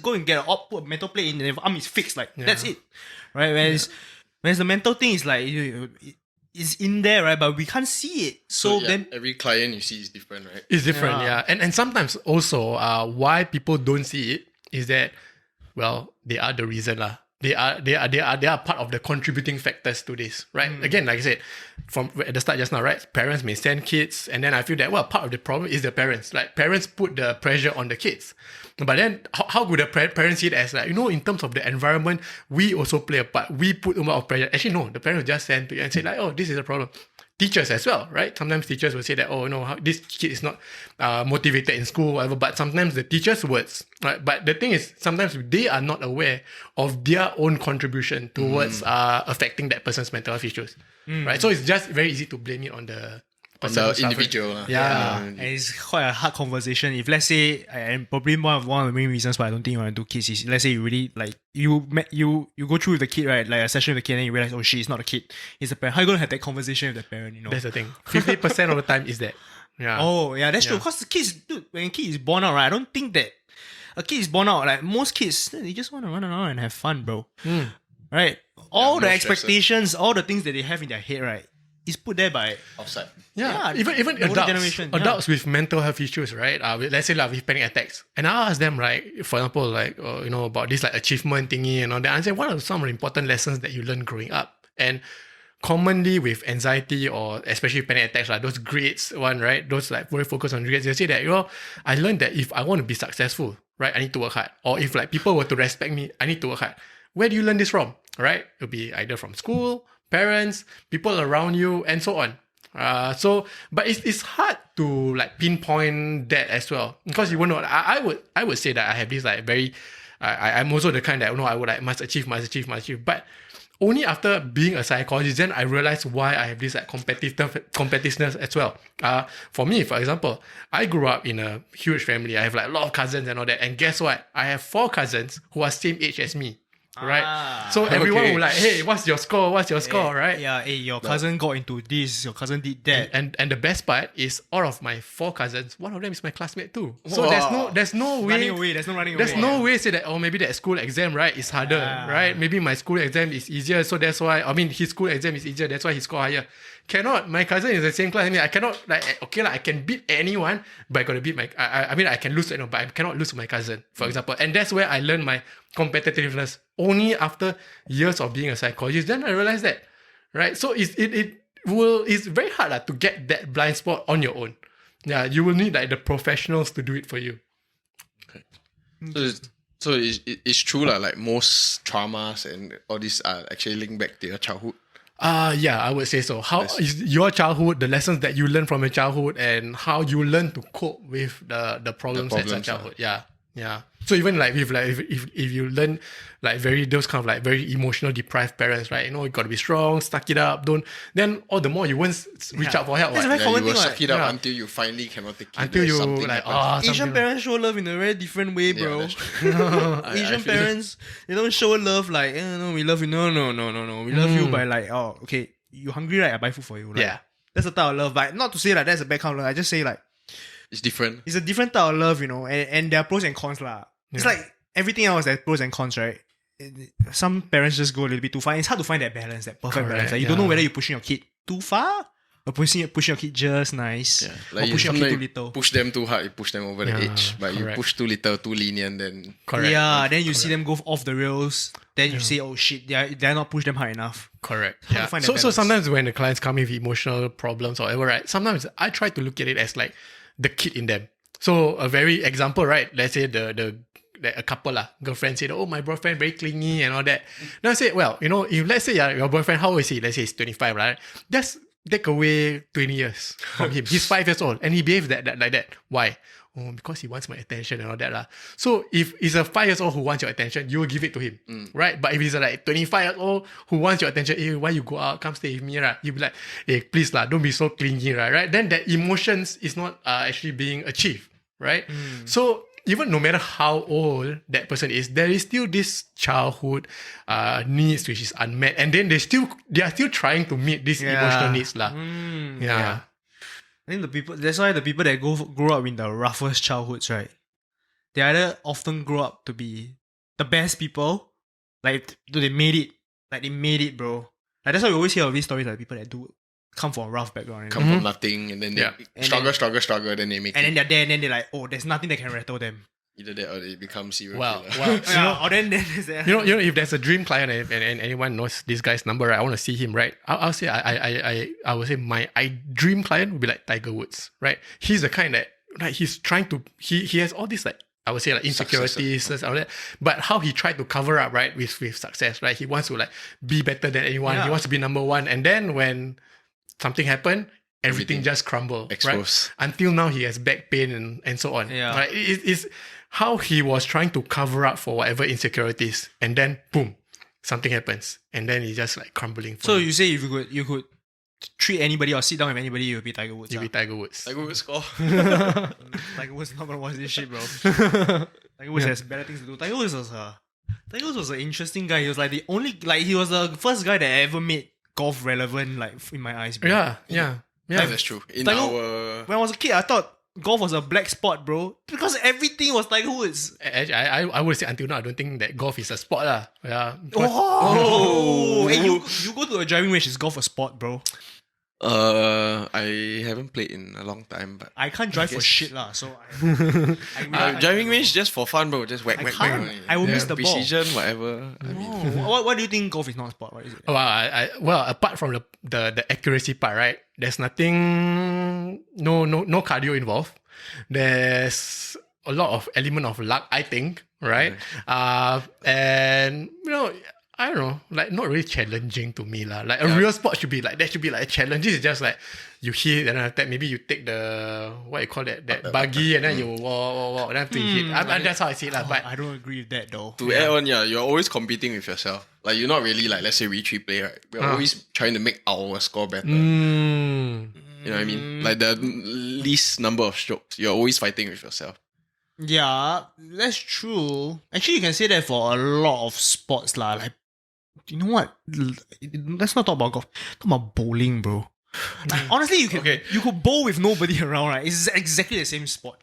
go and get put a metal plate in, and the arm is fixed. Like that's it, right? Whereas the mental thing is like it's in there, right? But we can't see it. So then every client you see is different, right? It's different, yeah. And sometimes also why people don't see it is that, well, they are the reason lah. They are part of the contributing factors to this, right? Again, like I said, from at the start just now, right? Parents may send kids, and then I feel that, well, part of the problem is the parents. Like parents put the pressure on the kids, but then how could the parents see it as like, in terms of the environment, we also play a part. We put a lot of pressure. Actually, no, the parents just send to you and say like, oh, this is a problem. Teachers as well, right? Sometimes teachers will say that, oh, no, this kid is not motivated in school, whatever. But sometimes the teacher's words, right? But the thing is, sometimes they are not aware of their own contribution towards affecting that person's mental health issues, right? So it's just very easy to blame it on the person who's suffering. Individual. and it's quite a hard conversation. If let's say, and probably one of the main reasons why I don't think you want to do kids is, let's say you really like you go through with the kid, right? Like a session with the kid, and you realize, oh shit, it's not a kid, it's a parent. How are you gonna have that conversation with the parent? That's the thing. 50% of the time is that. Yeah. Oh yeah, that's true. Because the kids, dude, when a kid is born out, right? I don't think that a kid is born out. Like most kids, they just want to run around and have fun, bro. Right? All the no expectations, all the things that they have in their head, right, is put there by Outside. Yeah, Yeah, even the older adults, generation, adults with mental health issues, right? Let's say like with panic attacks, and I ask them, like, for example, like about this like achievement thingy, and all that. I say, what are some important lessons that you learned growing up? And commonly with anxiety or especially panic attacks, like those grades one, right? Those like very focused on grades. They say that I learned that if I want to be successful, right, I need to work hard. Or if like people were to respect me, I need to work hard. Where do you learn this from? Right? It'll be either from school, parents, people around you, and so on. But it's hard to like pinpoint that as well, because you won't know. I would say that I have this like very I'm also the kind that I would like must achieve. But only after being a psychologist, then I realized why I have this like competitiveness as well. For me, for example, I grew up in a huge family. I have like a lot of cousins and all that. And guess what? I have 4 cousins who are same age as me. Right? So everyone will like, hey, what's your score? Right? Yeah, hey, your cousin got into this, your cousin did that. And the best part is all of my 4 cousins, one of them is my classmate too. So there's no way. There's no running away. There's no way say that, oh, maybe that school exam, right, is harder, right? Maybe my school exam is easier, so that's why, his school exam is easier, that's why he scored higher. Cannot. My cousin is the same class. I cannot, I can beat anyone, but I gotta beat I can lose, but I cannot lose to my cousin, for example. And that's where I learned my competitiveness only after years of being a psychologist. Then I realized that, right? So it's very hard to get that blind spot on your own. Yeah, you will need like the professionals to do it for you. Okay. So it's true like most traumas and all these are actually linked back to your childhood. Yeah, I would say so. How is your childhood, the lessons that you learn from your childhood, and how you learn to cope with the problems at your childhood. Yeah. So even like if you learn like those kind of like very emotional deprived parents, right? You got to be strong, stuck it up, then all the more you won't reach out for help. That's a very common you will thing, suck it up until you finally cannot take it. Until you like, Asian parents show love in a very different way, bro. Asian parents, they don't show love like, no, we love you. No. We love you by like, oh, okay, you hungry, right? I buy food for you. Like, yeah. That's a type of love. But not to say like that's a bad kind of love. I just say like, it's different. It's a different type of love, and there are pros and cons lah. Yeah. It's like everything else has pros and cons, right? Some parents just go a little bit too far. It's hard to find that balance, that perfect balance. Like, you don't know whether you're pushing your kid too far or pushing your kid just nice. Yeah. Like or pushing your kid too little. Push them too hard, you push them over the edge. But you push too little, too lenient, then... Correct. Yeah, then you see them go off the rails. Then you say, oh shit, they're not pushed them hard enough. Correct. Yeah. So sometimes when the clients come with emotional problems or whatever, right? Sometimes I try to look at it as like the kid in them. So a very example, right? Let's say a couple girlfriend said, oh, my boyfriend very clingy and all that. Now I say, well, if let's say your boyfriend, how old is he? Let's say he's 25, right? Just take away 20 years from him. He's 5 years old and he behaves like that. Why? Oh, because he wants my attention and all that. So if he's a 5 years old who wants your attention, you will give it to him, right? But if he's like 25 years old who wants your attention, hey, why you go out? Come stay with me, right? You'll be like, hey, please, don't be so clingy, right? Then that emotions is not actually being achieved, right? So even no matter how old that person is, there is still this childhood needs which is unmet, and then they are still trying to meet these emotional needs Yeah. I think that's why the people that grow up in the roughest childhoods, right? They either often grow up to be the best people, like they made it, bro. Like that's why we always hear of these stories, like people that come from a rough background, come from nothing, and then they struggle, then they make it. And then they're there, and then they're like, oh, there's nothing that can rattle them. Either that or they become serial killer. Or then if there's a dream client and anyone knows this guy's number, right, I want to see him, right? I'll say I would say my dream client would be like Tiger Woods, right? He's the kind that he's trying to he has all these like I would say like insecurities and all that, but how he tried to cover up, right, with success, right? He wants to like be better than anyone. He wants to be number one, and then when something happened, everything just crumbled, right? Until now he has back pain and so on. Yeah. Right? It's how he was trying to cover up for whatever insecurities, and then boom, something happens, and then he's just like crumbling. So you say if you could treat anybody or sit down with anybody, you'll be Tiger Woods. You'll be Tiger Woods. Tiger Woods score. Tiger Woods not gonna watch this shit, bro. Tiger Woods has better things to do. Tiger Woods was an interesting guy. He was like he was the first guy that ever made golf relevant, like in my eyes, bro. Yeah. That's true. When I was a kid, I thought golf was a black sport, bro, because everything was Tiger Woods. I would say until now, I don't think that golf is a sport, Yeah. Hey, you go to a driving range, is golf a sport, bro? I haven't played in a long time, but I can't drive for shit, so driving range just for fun, bro. Just whack. I will miss the ball. Precision, whatever. What do you think golf is not a sport? What is it? Well, apart from the accuracy part, right? There's nothing, no cardio involved. There's a lot of element of luck, I think, right? And I don't know, like not really challenging to me lah. Like a real sport should be like that. Should be like a challenge. This is just like you hit and then after that maybe you take the what you call that buggy and then you walk and then after you hit. That's how I see it lah. But I don't agree with that though. To add on, you're always competing with yourself. Like you're not really like, let's say we 3 play, right? We're always trying to make our score better. You know what I mean? Like the least number of strokes, you're always fighting with yourself. Yeah, that's true. Actually, you can say that for a lot of sports lah. Like, you know what? Let's not talk about golf. Talk about bowling, bro. Like, honestly, you could bowl with nobody around, right? It's exactly the same sport.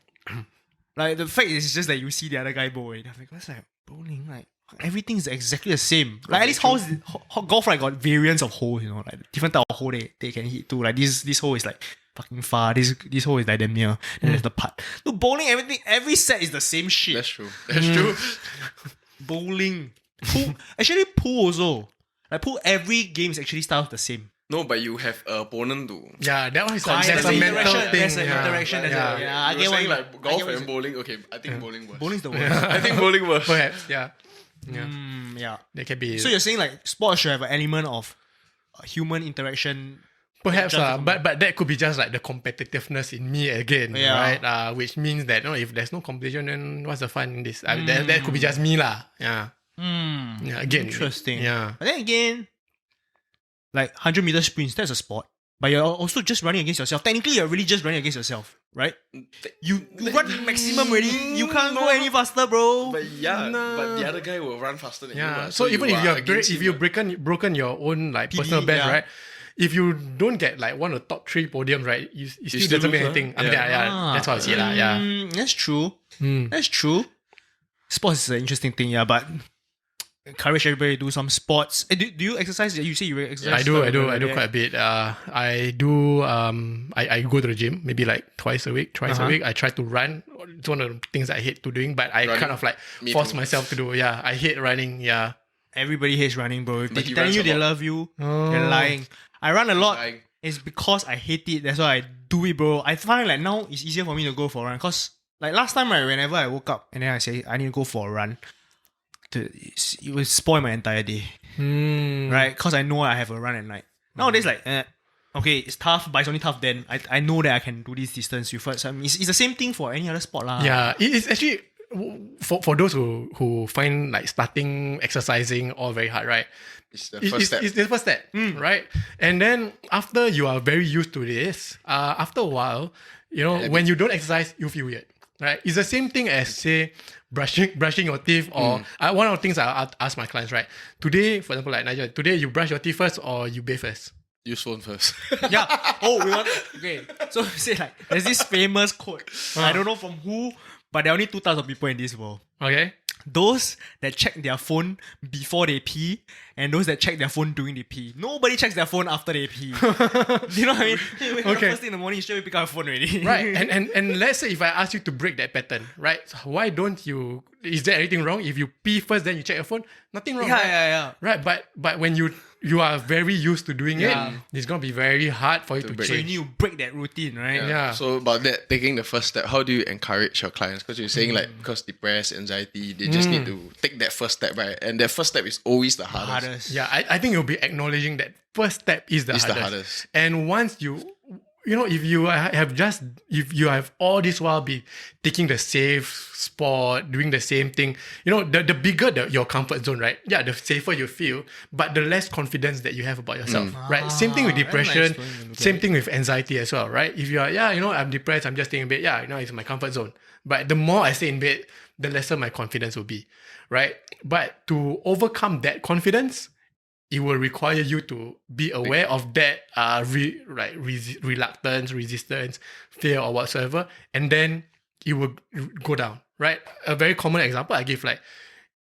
Like the fact is just that you see the other guy bowl. And I'm like, what's like bowling? Like everything is exactly the same. Like at least golf right got variants of holes, you know, like different type of hole they can hit too. Like this hole is like fucking far. This hole is like damn near. And there's the putt. No, bowling, every set is the same shit. That's true. That's true. Bowling. Pool, actually pool also. Like pool, every game is actually starts the same. No, but you have an opponent to. yeah, that one is There's like, a a mental thing. There's an interaction. I get what saying you like golf what you and bowling. Okay, I think bowling worse. Bowling's the worst. I think bowling worse. Perhaps, yeah. Yeah. They can be. So you're saying like sports should have an element of human interaction. Perhaps, but that could be just like the competitiveness in me again, right? Which means that if there's no competition, then what's the fun in this? That could be just me lah. Yeah. Yeah. Again, Interesting. Yeah. But then again, like 100-meter sprints, that's a sport. But you're also just running against yourself. Technically, you're really just running against yourself, right? You run maximum already. You can't go any faster, bro. But but the other guy will run faster than you. Yeah. So even if you've broken your own like personal best, right? If you don't get like one of the top 3 podiums, right, you still doesn't mean anything. That's how I see it. Yeah. That's true. That's true. Sports is an interesting thing, but encourage everybody to do some sports. Do you exercise? You say you exercise? I do quite a bit. I do. I go to the gym maybe like twice a week. I try to run. It's one of the things I hate to doing, but I kind of like force myself to do. Yeah, I hate running. Yeah. Everybody hates running, bro. If they're telling you they love you, they're lying. I run a lot. It's because I hate it. That's why I do it, bro. I find like now it's easier for me to go for a run. Cause like last time, right, whenever I woke up and then I say I need to go for a run, it will spoil my entire day. Right? Cause I know I have a run at night. Nowadays, like, okay, it's tough, but it's only tough then. I know that I can do this distance. It's the same thing for any other sport lah. Yeah, it's actually for those who find like starting exercising all very hard, right? It's the first step. It's the first step, right? And then after you are very used to this, after a while, when you don't exercise, you feel weird, right? It's the same thing as say brushing your teeth, or one of the things I ask my clients, right? Today, for example, like Nigel, today you brush your teeth first or you bathe first? Use phone first. Yeah. Oh, okay. So say like there's this famous quote. I don't know from who, but there are only 2 types of people in this world. Okay. Those that check their phone before they pee, and those that check their phone during they pee. Nobody checks their phone after they pee. Do you know what I mean? You wake up first thing in the morning, you straight away pick up your phone already. Right. And let's say if I ask you to break that pattern, right? So why don't you? Is there anything wrong if you pee first then you check your phone? Nothing wrong. Yeah. Right. But when you are very used to doing it, it's gonna be very hard for you to So you change. need to break that routine, right? Yeah. So about that, taking the first step, how do you encourage your clients? Because you're saying like because depressed, anxiety, they just need to take that first step, right? And that first step is always the hardest. Yeah, I think you'll be acknowledging that first step is the hardest. And once if you have all this while be taking the safe spot, doing the same thing, the bigger your comfort zone, right? Yeah, the safer you feel, but the less confidence that you have about yourself, right? Same thing with depression, same thing with anxiety as well, right? If you are, I'm depressed, I'm just staying in bed, it's my comfort zone. But the more I stay in bed, the lesser my confidence will be, right? But to overcome that confidence, it will require you to be aware of that reluctance, resistance, fear or whatsoever, and then it will go down, right? A very common example I give, like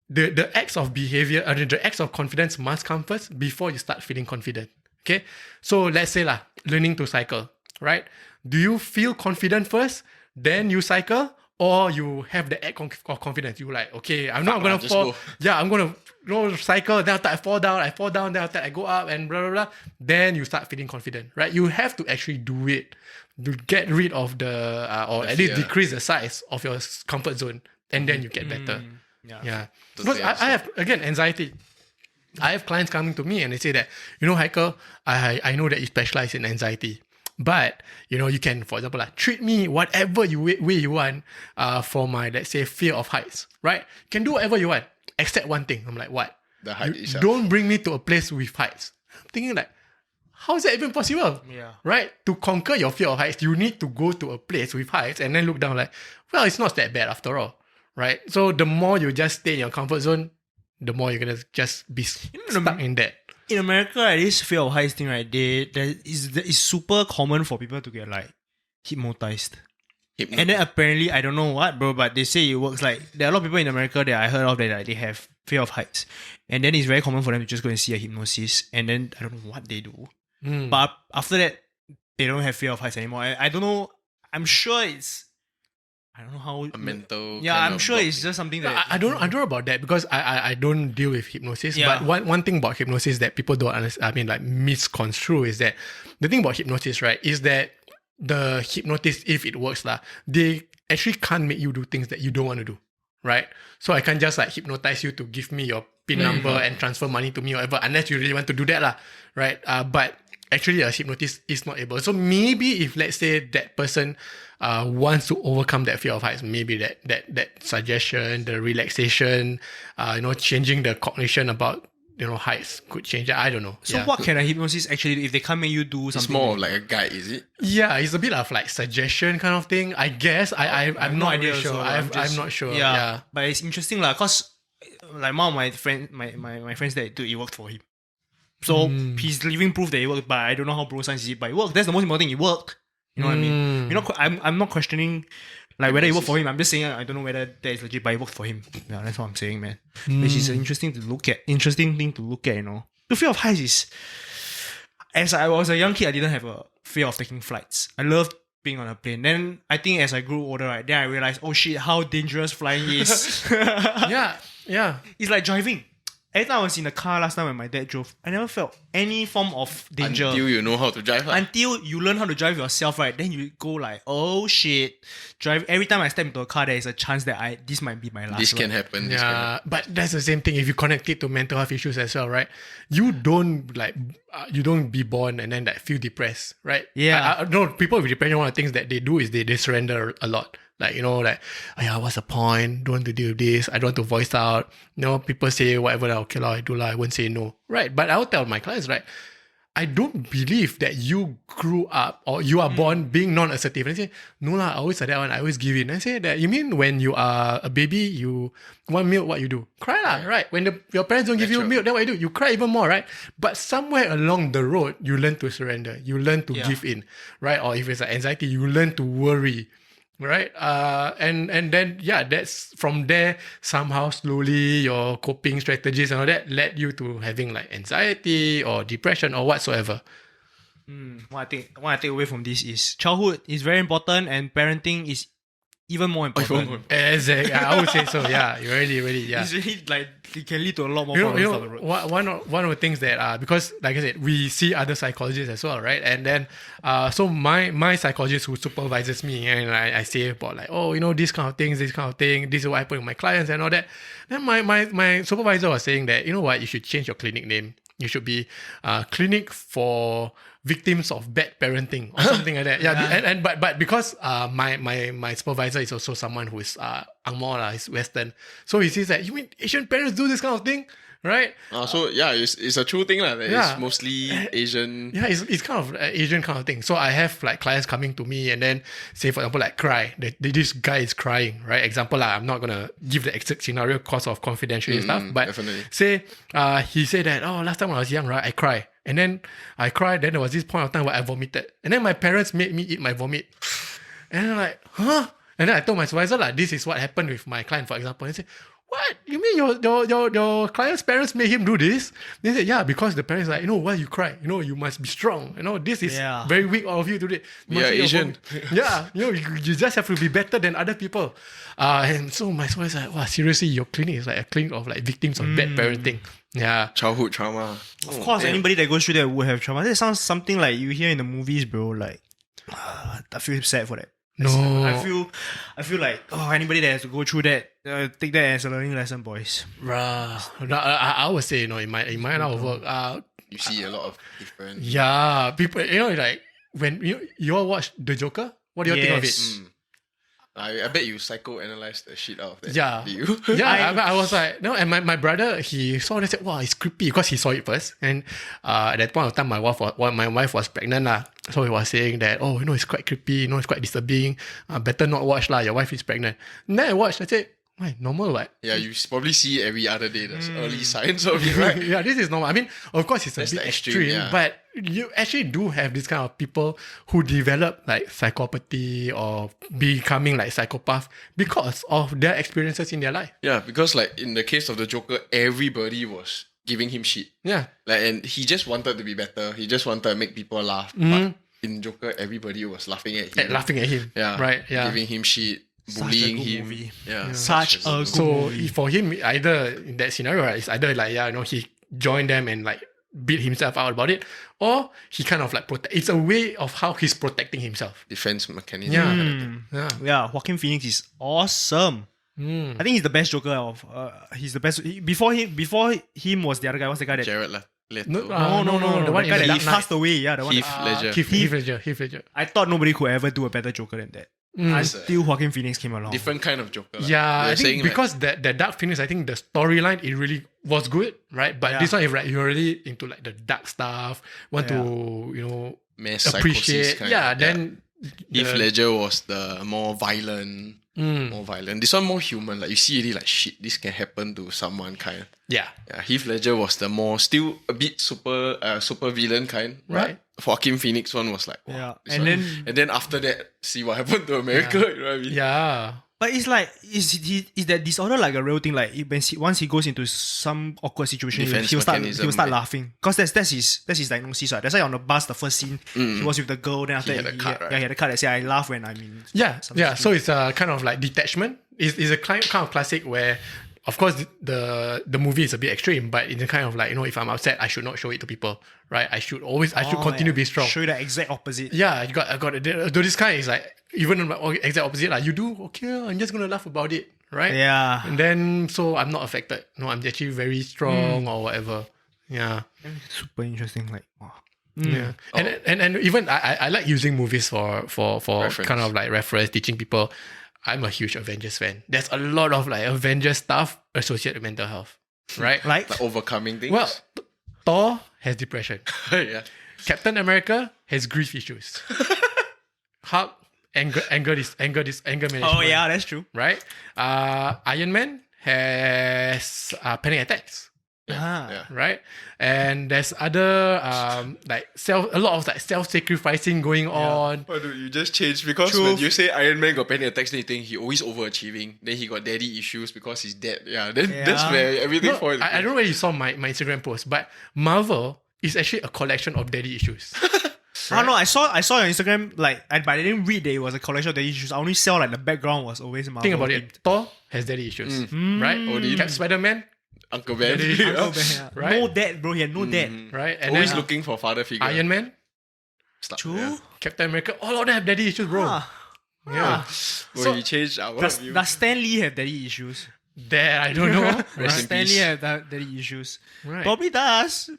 the acts of behavior, the acts of confidence must come first before you start feeling confident. Okay, so let's say learning to cycle, right? Do you feel confident first, then you cycle, or you have the act of confidence? You like, okay, I'm not gonna fall. Go. Yeah, I'm gonna cycle. Then after I fall down. Then after I go up and blah blah blah. Then you start feeling confident, right? You have to actually do it to get rid of or at least decrease the size of your comfort zone, and then you get better. Yeah. Because I have again anxiety. I have clients coming to me and they say that, Haikal, I know that you specialize in anxiety. But, you can, for example, treat me whatever way you want for my, let's say, fear of heights, right? You can do whatever you want, except one thing. I'm like, what? The height itself. Don't bring me to a place with heights. I'm thinking like, how is that even possible? Yeah. Right? To conquer your fear of heights, you need to go to a place with heights and then look down like, well, it's not that bad after all. Right? So the more you just stay in your comfort zone, the more you're going to just be stuck in that. In America, this fear of heights thing, right? It's super common for people to get hypnotized. And then apparently, I don't know what, bro, but they say it works. Like, there are a lot of people in America that I heard of that they have fear of heights. And then it's very common for them to just go and see a hypnosis. And then I don't know what they do. But after that, they don't have fear of heights anymore. I don't know. I'm sure it's... I don't know how... A mental... Yeah, I'm sure it's just something that... I don't know about that because I don't deal with hypnosis. Yeah. But one thing about hypnosis that people don't understand, misconstrue is that the thing about hypnosis, right, is that the hypnotist, if it works, they actually can't make you do things that you don't want to do, right? So I can't just hypnotize you to give me your PIN number and transfer money to me or whatever, unless you really want to do that, right? But actually a hypnotist is not able. So maybe if, let's say, that person wants to overcome that fear of heights, maybe that suggestion, the relaxation, changing the cognition about heights could change it. I don't know. So what can a hypnosis actually do if they can't make you do something? It's more of like a guide, is it? Yeah, it's a bit of suggestion kind of thing. I guess. I'm not really sure. I'm not sure. Yeah. But it's interesting because one of my friends, my friends that it worked for him. So he's living proof that it worked, but I don't know how pro-science is it, but it worked. That's the most important thing. It worked. You know what I mean? I'm not questioning whether it worked for him. I'm just saying I don't know whether that is legit, but it worked for him. Yeah, that's what I'm saying, man. Which is an interesting thing to look at. The fear of heights is, as I was a young kid, I didn't have a fear of taking flights. I loved being on a plane. Then I think as I grew older, right, then I realized, oh shit, how dangerous flying is. Yeah. It's like driving. Every time I was in the car last time when my dad drove, I never felt any form of danger. Until you know how to drive. Until you learn how to drive yourself, right? Then you go oh shit. Drive. Every time I step into a car, there is a chance that this might be my last This can happen. Yeah, but that's the same thing. If you connect it to mental health issues as well, right? You don't you don't be born and then feel depressed, right? Yeah. No, people with depression, one of the things that they do is they surrender a lot. What's the point? Don't want to do this. I don't want to voice out. People say whatever, okay, I do, I won't say no. Right. But I'll tell my clients, right, I don't believe that you grew up or you are born being non-assertive. And I say, no I always say that one. I always give in. I say that, you mean when you are a baby, you want milk, what you do? Cry right? When your parents don't give you milk, then what you do? You cry even more, right? But somewhere along the road, you learn to surrender. You learn to give in, right? Or if it's anxiety, you learn to worry. Right, and then that's from there somehow slowly your coping strategies and all that led you to having anxiety or depression or whatsoever. What I take away from this is childhood is very important and parenting is even more important. Exactly, I would say so. Yeah, really, yeah. It's really it can lead to a lot more problems down the road. One of the things that because like I said, we see other psychologists as well, right? And then so my psychologist who supervises me and I say about this kind of thing, this is what happened with my clients and all that. Then my supervisor was saying that you should change your clinic name. You should be clinic for victims of bad parenting or something like that. Yeah. But because my supervisor is also someone who is Angmo, is Western. So he says that, you mean Asian parents do this kind of thing? Right? So it's a true thing that it's mostly Asian. Yeah, it's kind of Asian kind of thing. So I have clients coming to me and then say, for example, cry. This guy is crying, right? Example, I'm not gonna give the exact scenario because of confidentiality stuff, but definitely. Say he said that last time when I was young, right, I cry. And then I cried, then there was this point of time where I vomited. And then my parents made me eat my vomit. And I'm like, huh? And then I told my supervisor, this is what happened with my client, for example. And he said, what? You mean your client's parents made him do this? They said, yeah, because the parents why you cry? You must be strong. This is very weak of you to do it. We are Asian. Yeah, you just have to be better than other people. And so my supervisor was like, wow, seriously, your clinic is a clinic of victims of bad parenting. Yeah. Childhood trauma. Of course, anybody that goes through that would have trauma. That sounds something like you hear in the movies, bro. I feel sad for that. No. I feel like anybody that has to go through that, take that as a learning lesson, boys. I would say, in my line of work, You see a lot of different. yeah, people, like when you all watch The Joker, what do you think of it? I bet you psychoanalyze the shit out of that. Yeah. Do you? Yeah, I was like, no, and my brother, he saw it and said, wow, it's creepy because he saw it first. And at that point of time, my wife was pregnant. So he was saying that, it's quite creepy, it's quite disturbing. Better not watch, your wife is pregnant. And then I watched, I said, why, normal, what? Yeah, you probably see it every other day. There's early signs of it, right? Yeah, this is normal. I mean, of course, it's That's a bit the extreme, extreme, yeah. but you actually do have this kind of people who develop like psychopathy or becoming like psychopath because of their experiences in their life. Yeah, because like in the case of the Joker, everybody was giving him shit. Yeah. And he just wanted to be better. He just wanted to make people laugh. But in Joker, everybody was laughing at him. Laughing at him. Yeah. Right. Yeah. Giving him shit. Bullying him. Movie. Yeah. Such a good So movie. for him, either in that scenario, right, it's either like, he joined them and like beat himself out about it, or he kind of like it's a way of how he's protecting himself. Defense mechanism. Yeah. Yeah, Joaquin Phoenix is awesome. I think he's the best Joker of. He's the best. Before him was the other guy. What's the guy that? Jared Leto. No. The one guy in that Dark Knight. passed away. Yeah, the one. Heath Ledger. Heath Ledger. I thought nobody could ever do a better Joker than that. Until Joaquin Phoenix came along. Different kind of Joker. Yeah, I They're think saying, because the Dark Phoenix, I think the storyline, it really was good, right? But this one, if like, you're really into like the dark stuff, want to, mass appreciate, psychosis kind. then Heath Ledger was the more violent. More violent. This one more human. Like you see really like shit, this can happen to someone kind. Yeah. Heath Ledger was the more still a bit super villain kind. Right. Joaquin Phoenix one was like and then after that, see what happened to America. You know what I mean? Yeah. But it's like, is that disorder like a real thing? Like once he goes into some awkward situation, Defense he'll start mechanism, laughing because that's his diagnosis. Right? That's why on the bus, the first scene, he was with the girl. Then after He had a cut, right? he had a cut that said, "I laugh when I'm in." Yeah. So it's a kind of like detachment. It's a kind of classic where, of course, the movie is a bit extreme, but it's a kind of like, if I'm upset, I should not show it to people, right? I should continue to be strong. Show you the exact opposite. Yeah, I got it. Though this guy is like, even exact opposite, like, you do, okay, I'm just going to laugh about it, right? Yeah. And then, so I'm not affected. No, I'm actually very strong or whatever. Yeah. Super interesting. Like, wow. Yeah. And even I like using movies for Reference. kind of like reference, teaching people. I'm a huge Avengers fan. There's a lot of like Avengers stuff associated with mental health, right? Like overcoming things. Well, Thor has depression. Yeah. Captain America has grief issues. Hulk, anger management. oh yeah, that's true. Right? Iron Man has panic attacks. Yeah. Right? And there's other a lot of like self-sacrificing going on. Oh, dude, you just changed because True. when you say Iron Man got panic attacks, then you think he always overachieving. Then he got daddy issues because he's dead. Yeah, then that's where everything No, falls. I don't know where you saw my Instagram post, but Marvel is actually a collection of daddy issues. I don't know. I saw your Instagram but I didn't read that it was a collection of the issues. I only saw like the background was always Marvel. Think about it. Thor has daddy issues, right? Cap Spider-Man, Uncle Ben. Uncle Ben, yeah. Right? No dad, bro. He had no dad. right? And Always then looking for father figure. Iron Man, True. Yeah. Captain America, all of them have daddy issues, bro. Yeah. Well, he changed our view. Does Stan Lee have daddy issues? That I don't know. Rest in Stan Lee peace. have daddy issues? Right. Probably does.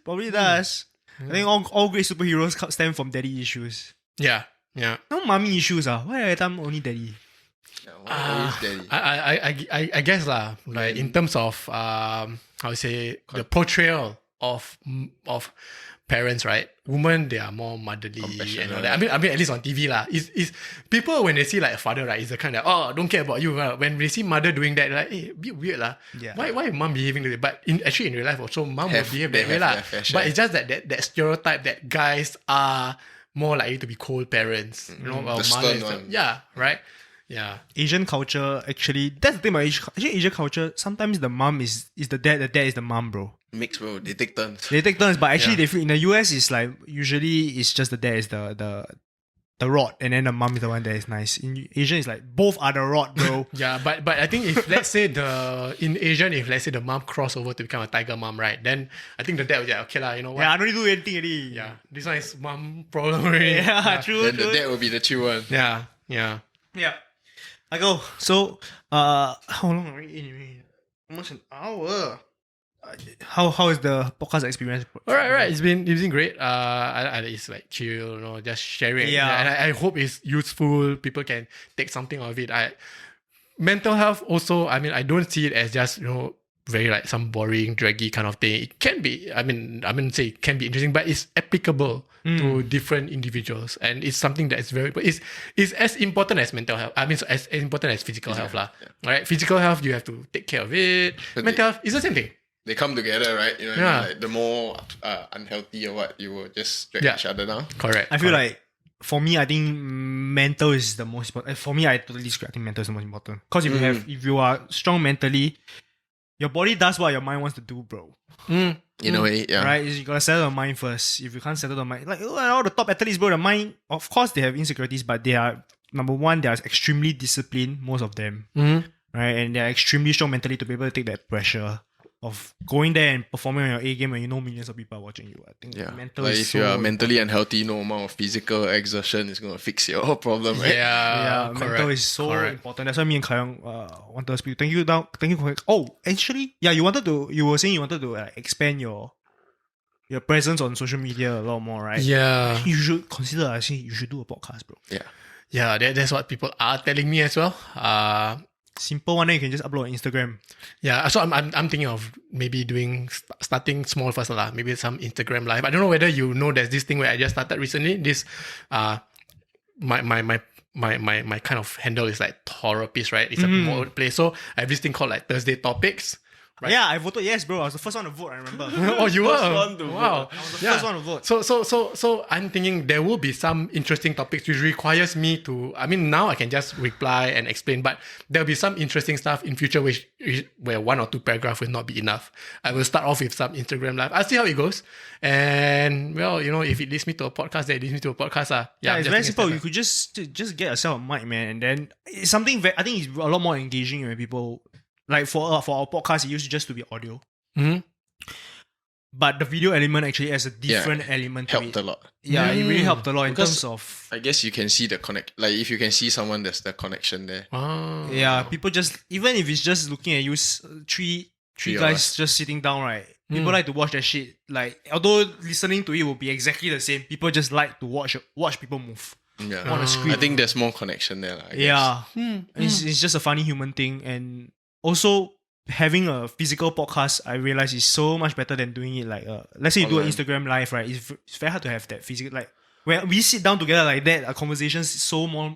I think all great superheroes stem from daddy issues. Yeah. No mommy issues. Why every time only daddy? Yeah, always daddy. I guess like in terms of how to say the portrayal of parents, right? Women, they are more motherly and all that. I mean at least on TV is people when they see like a father, right, is the kind of don't care about you. When they see mother doing that, like a bit weird Yeah. Why mom behaving that way? But in real life also mom will behave that way fair share. But it's just that stereotype that guys are more likely to be cold parents. While mother stern is one. yeah, right. Yeah. Asian culture, actually, that's the thing about Asian culture. Sometimes the mom is the dad is the mom, bro. Mix, bro. They take turns. They take turns, but actually, they feel in the US, it's like usually it's just the dad is the rod, and then the mom is the one that is nice. In Asian, it's like both are the rod, bro. Yeah, but I think if let's say in Asian, if let's say the mom cross over to become a tiger mom, right? Then I think the dad will be like, okay lah, you know what? Yeah, I don't need to do anything already. Yeah, this one is mom problem already. Yeah, true. Then the dad will be the chill one. Yeah. Yeah. I go. So, how long are we in? Almost an hour. How is the podcast experience? All right. It's been great. It's like chill, just sharing. Yeah. And I hope it's useful. People can take something out of it. Mental health also. I mean, I don't see it as just very like some boring, draggy kind of thing. It can be. I mean, say it can be interesting, but it's applicable to different individuals, and it's something that is it's as important as mental health. I mean, so as important as physical health, lah. Yeah. Right? Physical health, you have to take care of it. But Mental health is the same thing. They come together, right? You know, Yeah. like the more unhealthy or what, you will just drag Yeah. each other down. Correct. I feel like for me, I think mental is the most important. For me, I totally disagree. I think mental is the most important. Because if you are strong mentally, your body does what your mind wants to do, bro. In a way, yeah. Right? You gotta settle the mind first. If you can't settle the mind, like all the top athletes, bro, the mind, of course, they have insecurities, but they are, number one, they are extremely disciplined, most of them. Right? And they are extremely strong mentally to be able to take that pressure of going there and performing on your A game when you know millions of people are watching you. I think Yeah. mental Like is if so you are mentally unhealthy, no amount of physical exertion is gonna fix your problem, right? yeah, Correct. mental is so Correct. important. That's why me and Kayong wanted to speak. Thank you for. Oh, actually, yeah, you were saying you wanted to expand your presence on social media a lot more, right? Yeah. You should consider actually you should do a podcast, bro. Yeah. Yeah, that's what people are telling me as well. Simple one, then you can just upload on Instagram. Yeah, so I'm thinking of maybe starting small first lah. Maybe some Instagram live. I don't know whether you know there's this thing where I just started recently. This my kind of handle is like therapist, right? It's a more place. So I have this thing called like Thursday Topics. Right. Yeah, I voted yes, bro. I was the first one to vote, I remember. Oh, you were? one to Wow. I was the first one to vote. So I'm thinking there will be some interesting topics which requires me to. I mean, now I can just reply and explain, but there'll be some interesting stuff in future where 1 or 2 paragraphs will not be enough. I will start off with some Instagram live. I'll see how it goes, and well, if it leads me to a podcast, then it leads me to a podcast. Yeah, it's just very taking a simple. step You could just get yourself a mic, man, and then it's something I think it's a lot more engaging when people like for our podcast. It used just to be audio. But the video element actually has a different element to Helped it. a lot. Yeah, it really helped a lot in Because terms of I guess you can see the connect. Like if you can see someone, there's the connection there. Oh. yeah, people just even if it's just looking at you, three Three of guys us. just sitting down, right? People like to watch that shit. Like although listening to it will be exactly the same, people just like to watch people move. Yeah. On a screen. I think there's more connection there. I guess. Yeah, it's just a funny human thing, and also having a physical podcast, I realize is so much better than doing it like let's say you do an Online. Instagram live, right? It's very hard to have that physical like when we sit down together like that. Our conversations is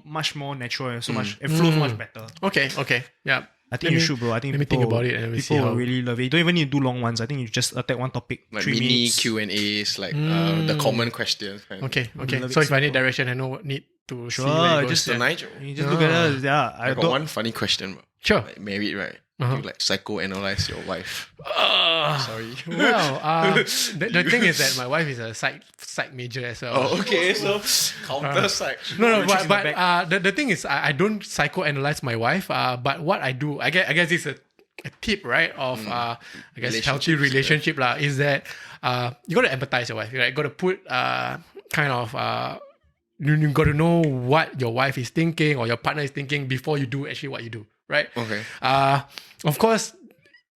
much more natural and so much it flows much better. Okay. Yeah. I think you should, bro. I think let me think people- about it and we see people how. will really love it. You don't even need to do long ones. I think you just attack one topic, Like 3 mini minutes. Q&As, like the common questions. Kind. Okay. love it So if I need simple. direction, I know what need to see where Sure, it goes. just So Nigel, you just look at it. Yeah, I got one funny question, bro. Sure. Like married, right? Uh-huh. You like psychoanalyze your wife. Sorry. Well, the thing is that my wife is a psych major as well. Oh, okay. So counter psych. No, Which is in the but the thing is, I don't psychoanalyze my wife. But what I do, I guess it's a tip, right? Of I guess healthy relationship lah. Is that you got to empathize your wife, right? You got to put kind of you got to know what your wife is thinking or your partner is thinking before you do actually what you do, right? Okay. Of course,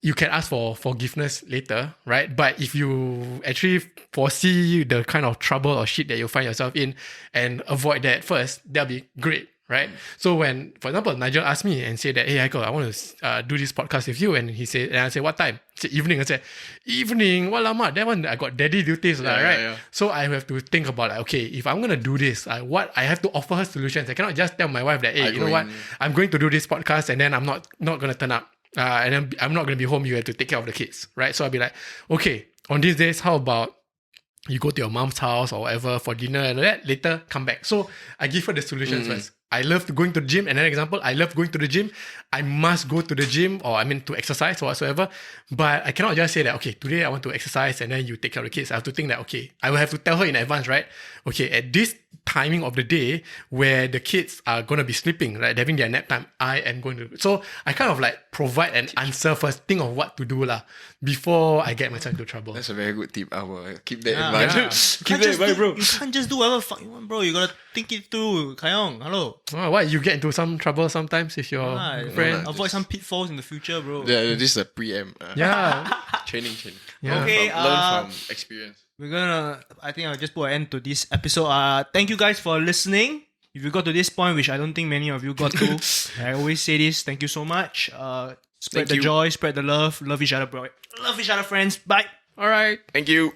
you can ask for forgiveness later, right? But if you actually foresee the kind of trouble or shit that you find yourself in and avoid that first, that'll be great, right? So when, for example, Nigel asked me and said that, hey, Haikal, I want to do this podcast with you. And he said, and I said, what time? He said, evening. I said, evening? Walamak, that one, I got daddy duties, right? yeah. So I have to think about, like, okay, if I'm going to do this, I have to offer her solutions. I cannot just tell my wife that, hey, you know what? I'm going to do this podcast and then I'm not going to turn up. And then I'm not going to be home. You have to take care of the kids, right? So I'll be like, okay, on these days, how about you go to your mom's house or whatever for dinner and all that, later come back. So I give her the solutions first. I love going to the gym. Another example, I love going to the gym. I must go to the gym to exercise or whatsoever. But I cannot just say that, okay, today I want to exercise and then you take care of the kids. I have to think that, okay, I will have to tell her in advance, right? Okay, at this timing of the day where the kids are going to be sleeping, right? They're having their nap time. I am going to. So I kind of like provide an answer first, think of what to do before I get myself into trouble. That's a very good tip. I will keep that in mind. Yeah. Keep that in mind, bro. You can't just do whatever the fuck you want, bro. You gotta think it through. Kayong, hello. Oh, what? You get into some trouble sometimes with your friend? Avoid some pitfalls in the future, bro. Yeah, this is a preamp. Yeah. Training. Yeah. Okay, Learn from experience. I think I'll just put an end to this episode. Thank you guys for listening. If you got to this point, which I don't think many of you got to, I always say this. Thank you so much. Spread the joy, spread the love each other, bro. Love each other, friends. Bye. All right. Thank you.